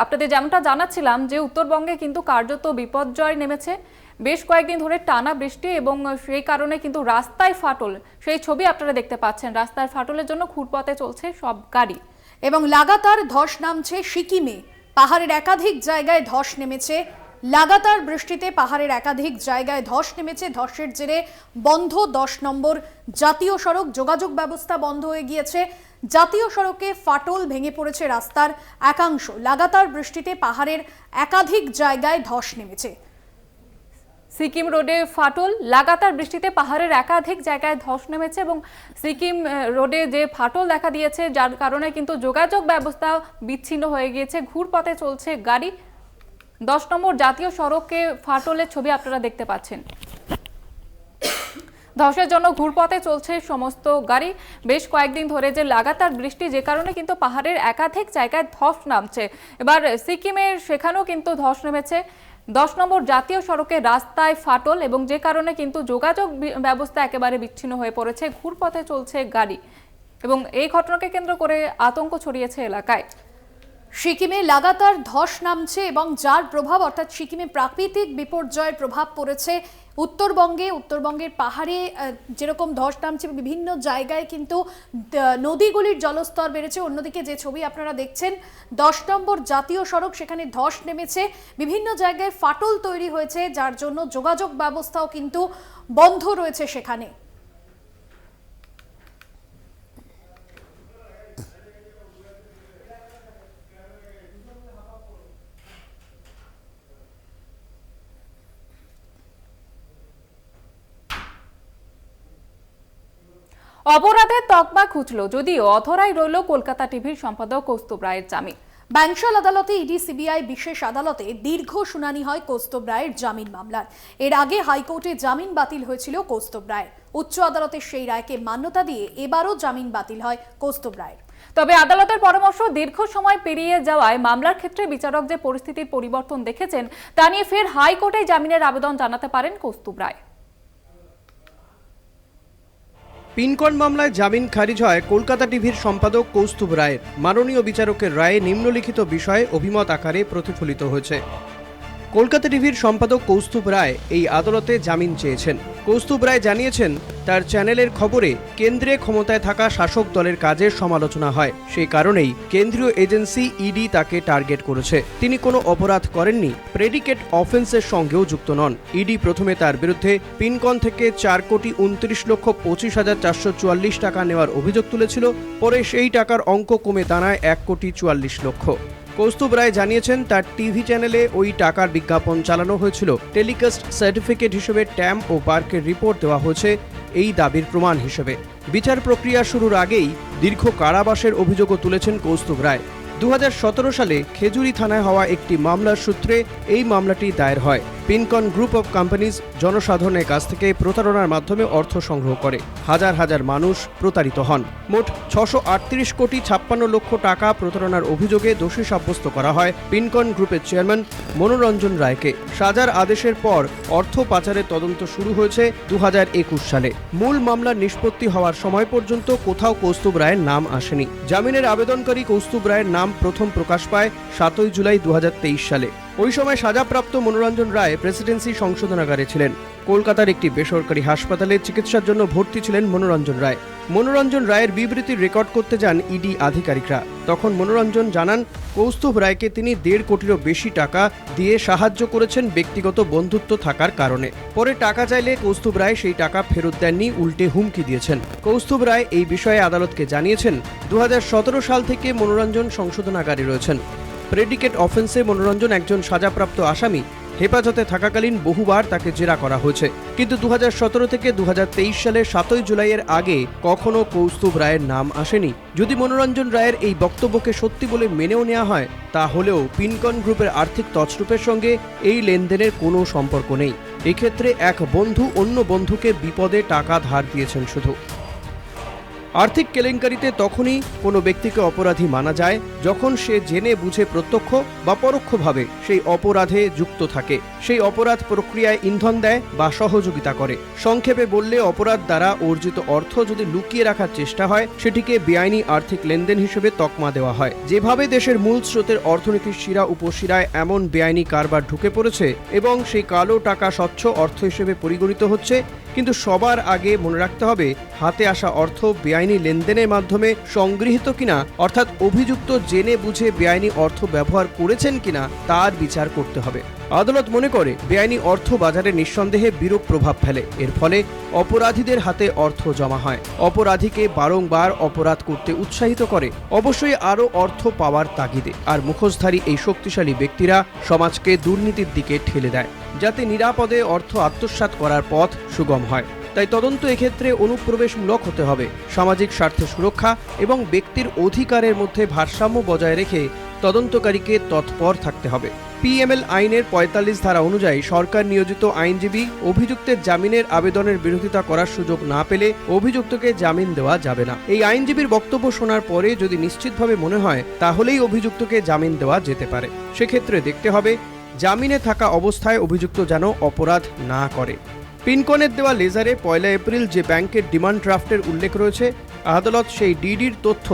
আপনাদের যেমনটা জানাচ্ছিলাম যে উত্তরবঙ্গে কিন্তু কার্যত বিপর্যয় নেমেছে। বেশ কয়েকদিন ধরে টানা বৃষ্টি এবং সেই কারণে কিন্তু রাস্তায় ফাটল, সেই ছবি আপনারা দেখতে পাচ্ছেন। রাস্তার ফাটলের জন্য ঘুরপথে চলছে সব গাড়ি। এবং লাগাতার ধস নামছে সিকিমে। পাহাড়ের একাধিক জায়গায় ধস নেমেছে। লাগাতার বৃষ্টিতে পাহাড়ের একাধিক জায়গায় ধস নেমেছে। ধসের জেরে বন্ধ 10 নম্বর জাতীয় সড়ক। যোগাযোগ ব্যবস্থা বন্ধ হয়ে গিয়েছে। জাতীয় সড়কে ফাটল, ভেঙে পড়েছে রাস্তার একাংশ। লাগাতার বৃষ্টিতে পাহাড়ের একাধিক জায়গায় ধস নেমেছে। সিকিম রোডে ফাটল, লাগাতার বৃষ্টিতে পাহাড়ের একাধিক জায়গায় ধস নেমেছে এবং সিকিম রোডে যে ফাটল দেখা দিয়েছে, যার কারণে কিন্তু যোগাযোগ ব্যবস্থা বিচ্ছিন্ন হয়ে গিয়েছে। ঘুরপথে চলছে গাড়ি। 10 নম্বর জাতীয় সড়কে ফাটলের ছবি আপনারা দেখতে পাচ্ছেন। ধসের জন্য ঘুরপথে চলছে সমস্ত গাড়ি। বেশ কয়েকদিন ধরে যে লাগাতার বৃষ্টি, যে কারণে কিন্তু পাহাড়ের একাধিক জায়গায় ধস নামছে। এবার সিকিমের সেখানেও কিন্তু ধস নেমেছে। 10 নম্বর জাতীয় সড়কে রাস্তায় ফাটল এবং যে কারণে কিন্তু যোগাযোগ ব্যবস্থা একেবারে বিচ্ছিন্ন হয়ে পড়েছে। ঘুরপথে চলছে গাড়ি এবং এই ঘটনাকে কেন্দ্র করে আতঙ্ক ছড়িয়েছে এলাকায়। সিকিমে লাগাতার ধস নামছে এবং যার প্রভাব, অর্থাৎ সিকিমে প্রাকৃতিক বিপর্যয়ের প্রভাব পড়েছে উত্তরবঙ্গের পাহাড়ে যেরকম ধস নামছে, বিভিন্ন জায়গায় কিন্তু নদীগুলির জলস্তর বেড়েছে। অন্যদিকে যে ছবি আপনারা দেখছেন 10 নম্বর জাতীয় সড়ক, সেখানে ধস নেমেছে। বিভিন্ন জায়গায় ফাটল তৈরি হয়েছে, যার জন্য যোগাযোগ ব্যবস্থাও কিন্তু বন্ধ রয়েছে সেখানে। অপরাধের তকমা খুঁজল, যদিও অধরাই রইল কলকাতা টিভির সম্পাদক কৌস্তুভ রায়ের জামিন। ব্যাংশাল আদালতে ইডি সিবিআই বিশেষ আদালতে দীর্ঘ শুনানি হয় কৌস্তুভ রায়ের জামিন মামলার। এর আগে হাইকোর্টে জামিন বাতিল হয়েছিল কৌস্তুভ রায়ের। উচ্চ আদালতের সেই রায়কে মান্যতা দিয়ে এবারও জামিন বাতিল হয় কৌস্তুভ রায়ের। তবে আদালতের পরামর্শ দীর্ঘ সময় পেরিয়ে যাওয়ায় মামলার ক্ষেত্রে বিচারক যে পরিস্থিতির পরিবর্তন দেখেছেন, তা নিয়ে ফের হাইকোর্টে জামিনের আবেদন জানাতে পারেন কৌস্তুভ রায়। পিনকন মামলায় জামিন খারিজ হয় কলকাতা টিভির সম্পাদক কৌস্তুভ রায়ের। মাননীয় বিচারকের রায়ে নিম্নলিখিত বিষয়ে অভিমত আকারে প্রতিফলিত হয়েছে। কলকাতা টিভির সম্পাদক কৌস্তুভ রায় এই আদালতে জামিন চেয়েছেন। কৌস্তুভ রায় জানিয়েছেন, তার চ্যানেলের খবরে কেন্দ্রে ক্ষমতায় থাকা শাসক দলের কাজের সমালোচনা হয়, সেই কারণেই কেন্দ্রীয় এজেন্সি ইডি তাকে টার্গেট করেছে। তিনি কোনো অপরাধ করেননি, প্রেডিকেট অফেন্সের সঙ্গেও যুক্ত নন। ইডি প্রথমে তার বিরুদ্ধে পিনকন থেকে 4,29,25,444 টাকা নেওয়ার অভিযোগ তুলেছিল। পরে সেই টাকার অঙ্ক কমে দাঁড়ায় 1,44,00,000। কৌস্তুভ রায় জানিয়েছেন, তার টিভি চ্যানেলে ওই টাকার বিজ্ঞাপন চালানো হয়েছিল। টেলিকাস্ট সার্টিফিকেট হিসেবে ট্যাম ও বার্কের রিপোর্ট দেওয়া হয়েছে এই দাবির প্রমাণ হিসেবে। বিচার প্রক্রিয়া শুরুর আগেই দীর্ঘ কারাবাসের অভিযোগও তুলেছেন কৌস্তুভ রায়। 2017 সালে খেজুরি থানায় হওয়া একটি মামলার সূত্রে এই মামলাটি দায়ের হয়। পিনকন গ্রুপ অফ কোম্পানিজ জনসাধারণের কাছ থেকে প্রতারণার মাধ্যমে অর্থ সংগ্রহ করে। হাজার হাজার মানুষ প্রতারিত হন। মোট 638 কোটি 56 লক্ষ টাকা প্রতারণার অভিযোগে দোষী সাব্যস্ত করা হয় পিনকন গ্রুপের চেয়ারম্যান মনোরঞ্জন রায়কে। সাজার আদেশের পর অর্থ পাচারের তদন্ত শুরু হয়েছে 2021 সালে। মূল মামলার নিষ্পত্তি হওয়ার সময় পর্যন্ত কোথাও কৌস্তুভ রায়ের নাম আসেনি। জামিনের আবেদনকারী কৌস্তুভ রায়ের নাম প্রথম প্রকাশ পায় 7 জুলাই 2023 সালে। ওই সময় সাজাপ্রাপ্ত মনোরঞ্জন রায় প্রেসিডেন্সি সংশোধনাগারে ছিলেন। কলকাতার একটি বেসরকারি হাসপাতালে চিকিৎসার জন্য ভর্তি ছিলেন মনোরঞ্জন রায়। মনোরঞ্জন রায়ের বিবৃতির রেকর্ড করতে যান ইডি আধিকারিকরা। তখন মনোরঞ্জন জানান কৌস্তুভ রায়কে তিনি 1.5 কোটিরও বেশি টাকা দিয়ে সাহায্য করেছেন ব্যক্তিগত বন্ধুত্ব থাকার কারণে। পরে টাকা চাইলে কৌস্তুভ রায় সেই টাকা ফেরত দেননি, উল্টে হুমকি দিয়েছেন। কৌস্তুভ রায় এই বিষয়ে আদালতকে জানিয়েছেন 2017 সাল থেকে মনোরঞ্জন সংশোধনাগারে রয়েছেন। প্রেডিকেট অফেন্সে মনোরঞ্জন একজন সাজাপ্রাপ্ত আসামি। হেফাজতে থাকাকালীন বহুবার তাকে জেরা করা হয়েছে, কিন্তু 2017 থেকে 2023 সালের 7 জুলাইয়ের আগে কখনো কৌস্তুভ রায়ের নাম আসেনি। যদি মনোরঞ্জন রায়ের এই বক্তব্যকে সত্যি বলে মেনেও নেওয়া হয়, তাহলেও পিনকন গ্রুপের আর্থিক তছরূপের সঙ্গে এই লেনদেনের কোনো সম্পর্ক নেই। এক্ষেত্রে এক বন্ধু অন্য বন্ধুকে বিপদে টাকা ধার দিয়েছেন শুধু। আর্থিক কেলেঙ্কারিতে তখনই কোনো ব্যক্তিকে অপরাধী মানা যায় যখন সে জেনে বুঝে প্রত্যক্ষ বা পরোক্ষভাবে সেই অপরাধে যুক্ত থাকে, সেই অপরাধ প্রক্রিয়ায় ইন্ধন দেয় বা সহযোগিতা করে। সংক্ষেপে বললে, অপরাধ দ্বারা অর্জিত অর্থ যদি লুকিয়ে রাখার চেষ্টা হয়, সেটিকে বেআইনি আর্থিক লেনদেন হিসেবে তকমা দেওয়া হয়। যেভাবে দেশের মূল স্রোতের অর্থনীতির শিরা উপশিরায় এমন বেআইনি কারবার ঢুকে পড়েছে এবং সেই কালো টাকা স্বচ্ছ অর্থ হিসেবে পরিগণিত হচ্ছে, কিন্তু সবার আগে মনে রাখতে হবে হাতে আসা অর্থ বেআইনি লেনদেনের মাধ্যমে সংগৃহীত কিনা, অর্থাৎ অভিযুক্ত জেনে বুঝে বেআইনি অর্থ ব্যবহার করেছেন কিনা তার বিচার করতে হবে। আদালত মনে করে বেআইনি অর্থ বাজারে নিঃসন্দেহে বিরূপ প্রভাব ফেলে। এর ফলে অপরাধীদের হাতে অর্থ জমা হয়, অপরাধীকে বারংবার অপরাধ করতে উৎসাহিত করে, অবশ্যই আরও অর্থ পাওয়ার তাগিদে। আর মুখোশধারী এই শক্তিশালী ব্যক্তিরা সমাজকে দুর্নীতির দিকে ঠেলে দেয়, যাতে নিরাপদে অর্থ আত্মসাৎ করার পথ সুগম হয়। তাই তদন্ত এক্ষেত্রে অনুপ্রবেশমূলক হতে হবে। সামাজিক স্বার্থের সুরক্ষা এবং ব্যক্তির অধিকারের মধ্যে ভারসাম্য বজায় রেখে তদন্তকারীকে তৎপর থাকতে হবে। পিএমএল আইনের 45 ধারা অনুযায়ী সরকার নিয়োজিত আইনজীবী অভিযুক্তের জামিনের আবেদনের বিরোধিতা করার সুযোগ না পেলে অভিযুক্তকে জামিন দেওয়া যাবে না। এই আইনজীবীর বক্তব্য শোনার পরে যদি নিশ্চিতভাবে মনে হয়, তাহলেই অভিযুক্তকে জামিন দেওয়া যেতে পারে। সেক্ষেত্রে দেখতে হবে জামিনে থাকা অবস্থায় অভিযুক্ত যেন অপরাধ না করে। পিনকনের দেওয়া লেজারে 1 এপ্রিল যে ব্যাংকের ডিমান্ড ড্রাফটের উল্লেখ রয়েছে, আদালত সেই ডিডির তথ্য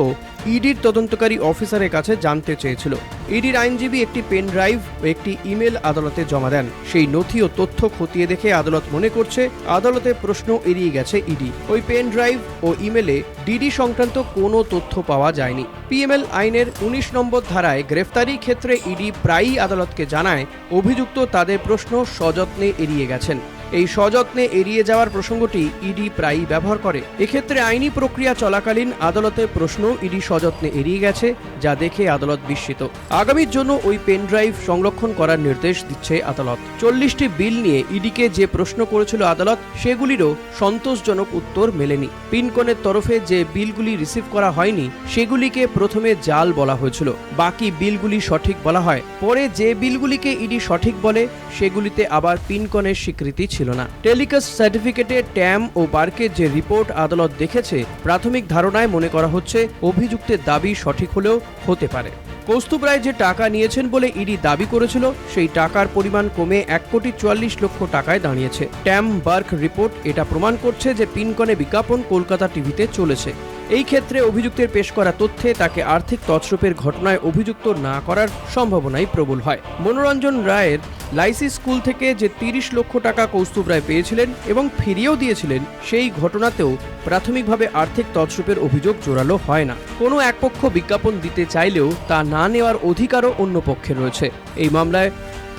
ইডির তদন্তকারী অফিসারের কাছে জানতে চেয়েছিল। ইডির আইনজীবী একটি পেন ড্রাইভ ও একটি ইমেল আদালতে জমা দেন। সেই নথি ও তথ্য খতিয়ে দেখে আদালত মনে করছে আদালতের প্রশ্ন এড়িয়ে গেছে ইডি। ওই পেন ড্রাইভ ও ইমেলে ডিডি সংক্রান্ত কোনো তথ্য পাওয়া যায়নি। পিএমএল আইনের 19 নম্বর ধারায় গ্রেফতারির ক্ষেত্রে ইডি প্রায়ই আদালতকে জানায় অভিযুক্ত তাদের প্রশ্ন সযত্নে এড়িয়ে গেছেন। এই সযত্নে এড়িয়ে যাওয়ার প্রসঙ্গটি ইডি প্রায়ই ব্যবহার করে। এক্ষেত্রে আইনি প্রক্রিয়া চলাকালীন আদালতের প্রশ্ন ইডি সযত্নে এড়িয়ে গেছে, যা দেখে আদালত বিস্মিত। আগামীর জন্য ওই পেন ড্রাইভ সংরক্ষণ করার নির্দেশ দিচ্ছে আদালত। 40টি বিল নিয়ে ইডিকে যে প্রশ্ন করেছিল আদালত, সেগুলিরও সন্তোষজনক উত্তর মেলেনি। পিনকনের তরফে যে বিলগুলি রিসিভ করা হয়নি, সেগুলিকে প্রথমে জাল বলা হয়েছিল, বাকি বিলগুলি সঠিক বলা হয়। পরে যে বিলগুলিকে ইডি সঠিক বলে, সেগুলিতে আবার পিনকনের স্বীকৃতি ছিল না। টেলিকাস্ট সার্টিফিকেটে ট্যাম ও বার্কের যে রিপোর্ট আদালত দেখেছে, প্রাথমিক ধারণায় মনে করা হচ্ছে অভিযুক্তের দাবি সঠিক হলেও হতে পারে। কৌস্তুভ রায় যে টাকা নিয়েছেন বলে ইডি দাবি করেছিল, সেই টাকার পরিমাণ কমে 1,44 লক্ষ টাকায় দাঁড়িয়েছে। ট্যাম বার্ক রিপোর্ট এটা প্রমাণ করছে যে পিনকনে বিজ্ঞাপন কলকাতা টিভিতে চলেছে। এই ক্ষেত্রে অভিযুক্তের পেশ করা তথ্যে তাকে আর্থিক তছরূপের ঘটনায় অভিযুক্ত না করার সম্ভাবনাই প্রবল হয়। মনোরঞ্জন রায়ের লাইসি স্কুল থেকে যে 30 লক্ষ টাকা কৌস্তুভ রায় পেয়েছিলেন এবং ফিরিয়েও দিয়েছিলেন, সেই ঘটনাতেও প্রাথমিকভাবে আর্থিক তছরূপের অভিযোগ জোরালো হয় না। কোনো এক পক্ষ বিজ্ঞাপন দিতে চাইলেও তা না নেওয়ার অধিকারও অন্য পক্ষে রয়েছে। এই মামলায়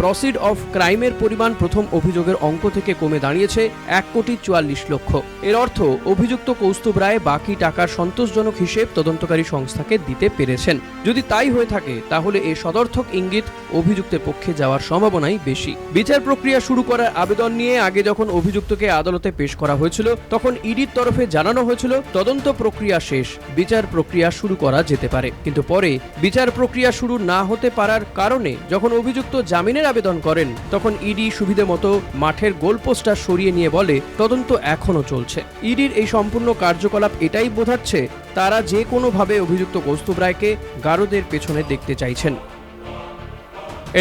প্রসিড অফ ক্রাইমের পরিমাণ প্রথম অভিযোগের অঙ্ক থেকে কমে দাঁড়িয়েছে 1,44 লক্ষ। এর অর্থ অভিযুক্ত কৌস্তুভ রায় বাকি টাকার সন্তোষজনক হিসেব তদন্তকারী সংস্থাকে দিতে পেরেছেন। যদি তাই হয়ে থাকে, তাহলে এ সদর্থক ইঙ্গিত অভিযুক্তের পক্ষে যাওয়ার সম্ভাবনাই বেশি। বিচার প্রক্রিয়া শুরু করার আবেদন নিয়ে আগে যখন অভিযুক্তকে আদালতে পেশ করা হয়েছিল, তখন ইডির তরফে জানানো হয়েছিল তদন্ত প্রক্রিয়া শেষ, বিচার প্রক্রিয়া শুরু করা যেতে পারে। কিন্তু পরে বিচার প্রক্রিয়া শুরু না হতে পারার কারণে যখন অভিযুক্ত জামিনের আবেদন করেন তখন ইডি সুবিধে মতো মাঠের গোলপোস্টটা সরিয়ে নিয়ে বলে তদন্ত এখনো চলছে। ইডির এই সম্পূর্ণ কার্যকলাপ এটাই বোঝাচ্ছে তারা যে কোনোভাবে অভিযুক্ত কৌস্তুভ রায়কে গারদের পেছনে দেখতে চাইছেন।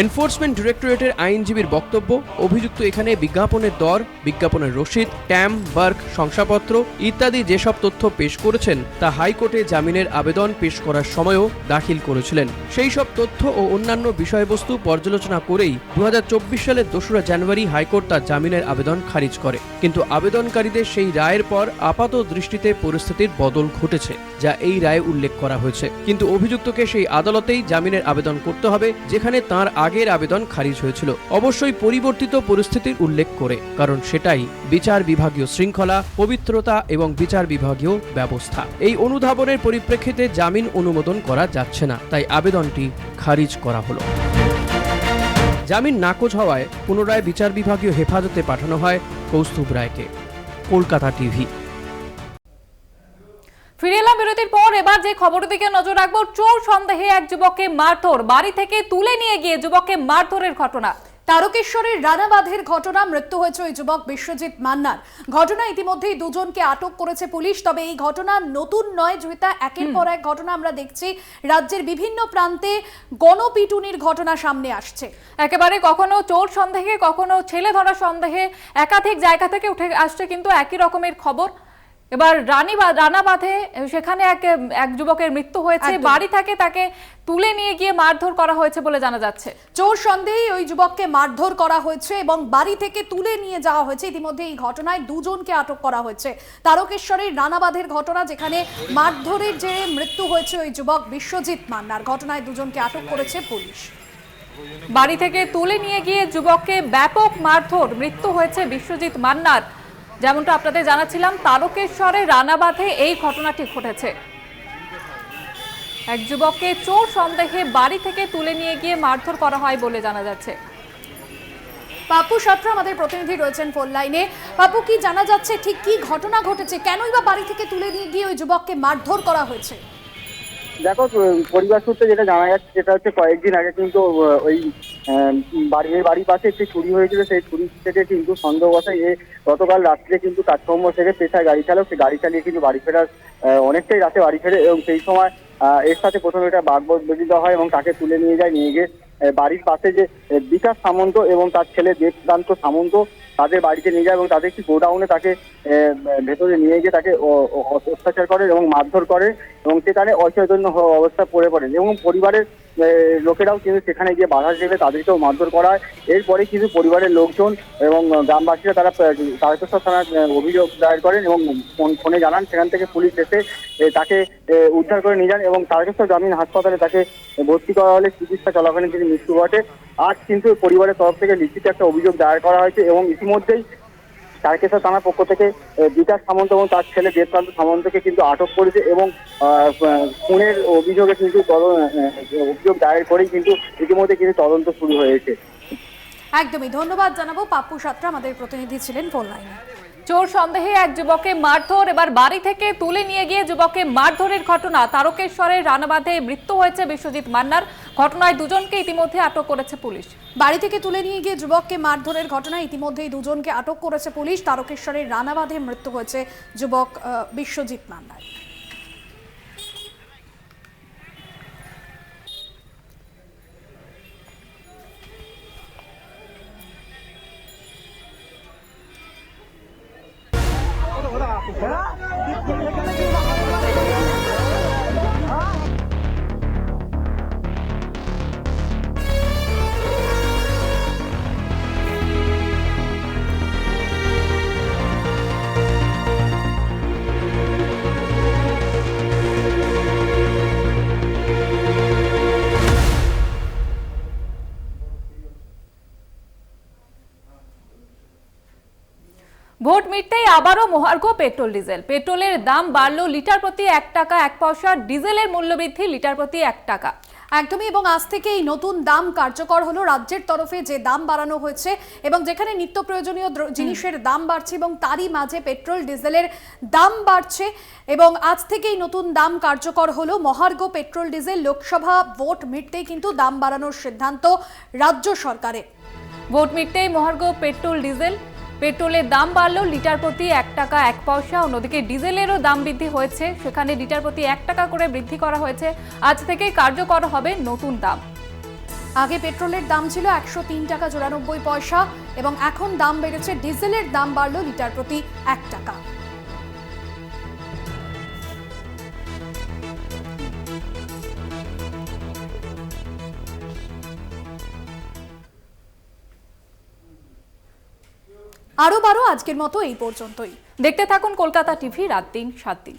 এনফোর্সমেন্ট ডিরেক্টরেটের আইনজীবীর বক্তব্য, অভিযুক্ত এখানে বিজ্ঞাপনের দর, বিজ্ঞাপনের রসিদ, ট্যাম, বার্ক, শংসাপত্র ইত্যাদি যেসব তথ্য পেশ করেছেন তা হাইকোর্টে জামিনের আবেদন পেশ করার সময়ও দাখিল করেছিলেন। সেই সব তথ্য ও অন্যান্য বিষয়বস্তু পর্যালোচনা করেই 2024 সালের 2রা জানুয়ারি হাইকোর্ট তার জামিনের আবেদন খারিজ করে। কিন্তু আবেদনকারীদের সেই রায়ের পর আপাত দৃষ্টিতে পরিস্থিতির বদল ঘটেছে, যা এই রায়ে উল্লেখ করা হয়েছে। কিন্তু অভিযুক্তকে সেই আদালতেই জামিনের আবেদন করতে হবে যেখানে তার আগের আবেদন খারিজ হয়েছিল, অবশ্যই পরিবর্তিত পরিস্থিতির উল্লেখ করে, কারণ সেটাই বিচার বিভাগীয় শৃঙ্খলা, পবিত্রতা এবং বিচার বিভাগীয় ব্যবস্থা। এই অনুধাবনের পরিপ্রেক্ষিতে জামিন অনুমোদন করা যাচ্ছে না, তাই আবেদনটি খারিজ করা হলো। জামিন নাকচ হওয়ায় পুনরায় বিচার বিভাগীয় হেফাজতে পাঠানো হয় কৌস্তুভ রায়কে। কলকাতা টিভি। ফিরে এলাম বিরতির পর। এবার যে খবরের দিকে নজর রাখবো, চোর সন্দেহে এক যুবককে মারধর, বাড়ি থেকে তুলে নিয়ে গিয়ে যুবককে মারধরের ঘটনা। তারকেশ্বরের রানাবাঁধের ঘটনা, মৃত্যু হয়েছে ওই যুবক বিশ্বজিৎ মান্নার। ঘটনা ইতিমধ্যেই দুজনকে আটক করেছে পুলিশ। তবে এই ঘটনা নতুন নয় জয়িতা, একের পর এক ঘটনা আমরা দেখছি রাজ্যের বিভিন্ন প্রান্তে গণপিটুনির ঘটনা সামনে আসছে। একেবারে কখনো চোর সন্দেহে, কখনো ছেলে ধরা সন্দেহে একাধিক জায়গা থেকে উঠে আসছে কিন্তু একই রকমের খবর। এবার রানাবাঁধে সেখানে এক যুবকের মৃত্যু হয়েছে, বাড়ি থেকে তাকে তুলে নিয়ে গিয়ে মারধর করা হয়েছে বলে জানা যাচ্ছে। চোর সন্দেহে ওই যুবককে মারধর করা হয়েছে এবং বাড়ি থেকে তুলে নিয়ে যাওয়া হয়েছে। ইতিমধ্যে এই ঘটনায় দুজনকে আটক করা হয়েছে। তারকেশ্বরের রানাবাঁধের ঘটনা, যেখানে মারধরের যে মৃত্যু হয়েছে ওই যুবক বিশ্বজিৎ মান্নার। ঘটনায় দুজনকে আটক করেছে পুলিশ। বাড়ি থেকে তুলে নিয়ে গিয়ে যুবককে ব্যাপক মারধর, মৃত্যু হয়েছে বিশ্বজিৎ মান্নার। যেমনটা আপনাদের জানাচ্ছিলাম, তারকেশ্বরে রানাবাঁধে এই ঘটনাটি ঘটেছে। এক যুবককে চোর সন্দেহে বাড়ি থেকে তুলে নিয়ে গিয়ে মারধর করা হয় বলে জানা যাচ্ছে। পাপু সাত্রা আমাদের প্রতিনিধি রয়েছেন ফোন লাইনে। পাপু, কি জানা যাচ্ছে, ঠিক কি ঘটনা ঘটেছে, কেনই বা বাড়ি থেকে তুলে নিয়ে গিয়ে ওই যুবককে মারধর করা হয়েছে? দেখো, পরিবার সূত্রে যেটা জানা যাচ্ছে সেটা হচ্ছে কয়েকদিন আগে কিন্তু ওই বাড়ির পাশে একটি চুরি হয়েছিল। সেই চুরি থেকে কিন্তু সন্দেহবশত গতকাল রাত্রে কিন্তু কাজকর্ম থেকে পেশায় গাড়ি চালক, সে গাড়ি চালিয়ে কিন্তু বাড়ি ফেরার অনেকটাই রাতে বাড়ি ফেরে এবং সেই সময় এর সাথে প্রথমে একটা বাগবিতণ্ডা হয় এবং তাকে তুলে নিয়ে গিয়ে বাড়ির পাশে যে বিকাশ সামন্ত এবং তার ছেলে দেবকান্ত সামন্ত তাদের বাড়িতে নিয়ে যায় এবং তাদের একটি গোডাউনে তাকে ভেতরে নিয়ে গিয়ে তাকে অত্যাচার করে এবং মারধর করে এবং সেখানে অচৈতন্য অবস্থা পড়ে পড়েন এবং পরিবারের লোকেরাও কিন্তু সেখানে গিয়ে বাধা দেবে, তাদেরকেও মারধর করা হয়। এরপরে কিন্তু পরিবারের লোকজন এবং গ্রামবাসীরা তারা তারকেশ্বর থানায় অভিযোগ দায়ের করেন এবং ফোনে জানান। সেখান থেকে পুলিশ এসে তাকে উদ্ধার করে নিয়ে যান এবং তারকেশ্বর গ্রামীণ হাসপাতালে তাকে ভর্তি করা হলে চিকিৎসা চলাকালীন তিনি মৃত্যু ঘটে। আজ কিন্তু পরিবারের তরফ থেকে লিখিত একটা অভিযোগ দায়ের করা হয়েছে এবং ইতিমধ্যেই তারকেশ্বর থানার পক্ষ থেকে বিকাশ সামন্ত এবং তার ছেলে দেবকান্ত সামন্তকে কিন্তু আটক করেছে এবং খুনের অভিযোগে কিন্তু অভিযোগ দায়ের করেই কিন্তু ইতিমধ্যে কিন্তু তদন্ত শুরু হয়েছে। একদমই ধন্যবাদ জানাবো। পাপু সাত্রা আমাদের প্রতিনিধি ছিলেন ফোন লাইনে। চোর সন্দেহে এক যুবককে মারধর, এবার বাড়ি থেকে তুলে নিয়ে গিয়ে যুবককে মারধরের ঘটনা। তারকেশ্বরের রানাবাঁধে মৃত্যু হয়েছে বিশ্বজিৎ মান্নার। ঘটনায় দুজনকে ইতিমধ্যে আটক করেছে পুলিশ। বাড়ি থেকে তুলে নিয়ে গিয়ে যুবককে মারধরের ঘটনায় ইতিমধ্যেই দুজনকে আটক করেছে পুলিশ। তারকেশ্বরের রানাবাঁধে মৃত্যু হয়েছে যুবক বিশ্বজিৎ মান্নার। ভোট মিটতেই আবারও মহার্ঘ পেট্রোল ডিজেল। পেট্রোলের দাম বাড়লো লিটার প্রতি 1 টাকা 1 পয়সা, ডিজেলের মূল্যবৃদ্ধি লিটার প্রতি 1 টাকা। একদমই, এবং আজ থেকে এই নতুন দাম কার্যকর হলো। রাজ্যের তরফে যে দাম বাড়ানো হয়েছে এবং যেখানে নিত্য প্রয়োজনীয় জিনিসের দাম বাড়ছে এবং তারই মাঝে পেট্রোল ডিজেলের দাম বাড়ছে এবং আজ থেকেই নতুন দাম কার্যকর হলো। মহার্ঘ পেট্রোল ডিজেল লোকসভা ভোট মিটতেই কিন্তু দাম বাড়ানোর সিদ্ধান্ত রাজ্য সরকারের। ভোট মিটতেই মহার্ঘ পেট্রোল ডিজেল, পেট্রোলের দাম বাড়লো লিটার প্রতি 1 টাকা 1 পয়সা। অন্যদিকে ডিজেলেরও দাম বৃদ্ধি হয়েছে, সেখানে লিটার প্রতি 1 টাকা করে বৃদ্ধি করা হয়েছে। আজ থেকেই কার্যকর হবে নতুন দাম। আগে পেট্রোলের দাম ছিল 103 টাকা 94 পয়সা এবং এখন দাম বেড়েছে, ডিজেলের দাম বাড়লো লিটার প্রতি 1 টাকা। আরও আজকের মতো এই পর্যন্তই। দেখতে থাকুন কলকাতা টিভি, রাত 3 7 দিন।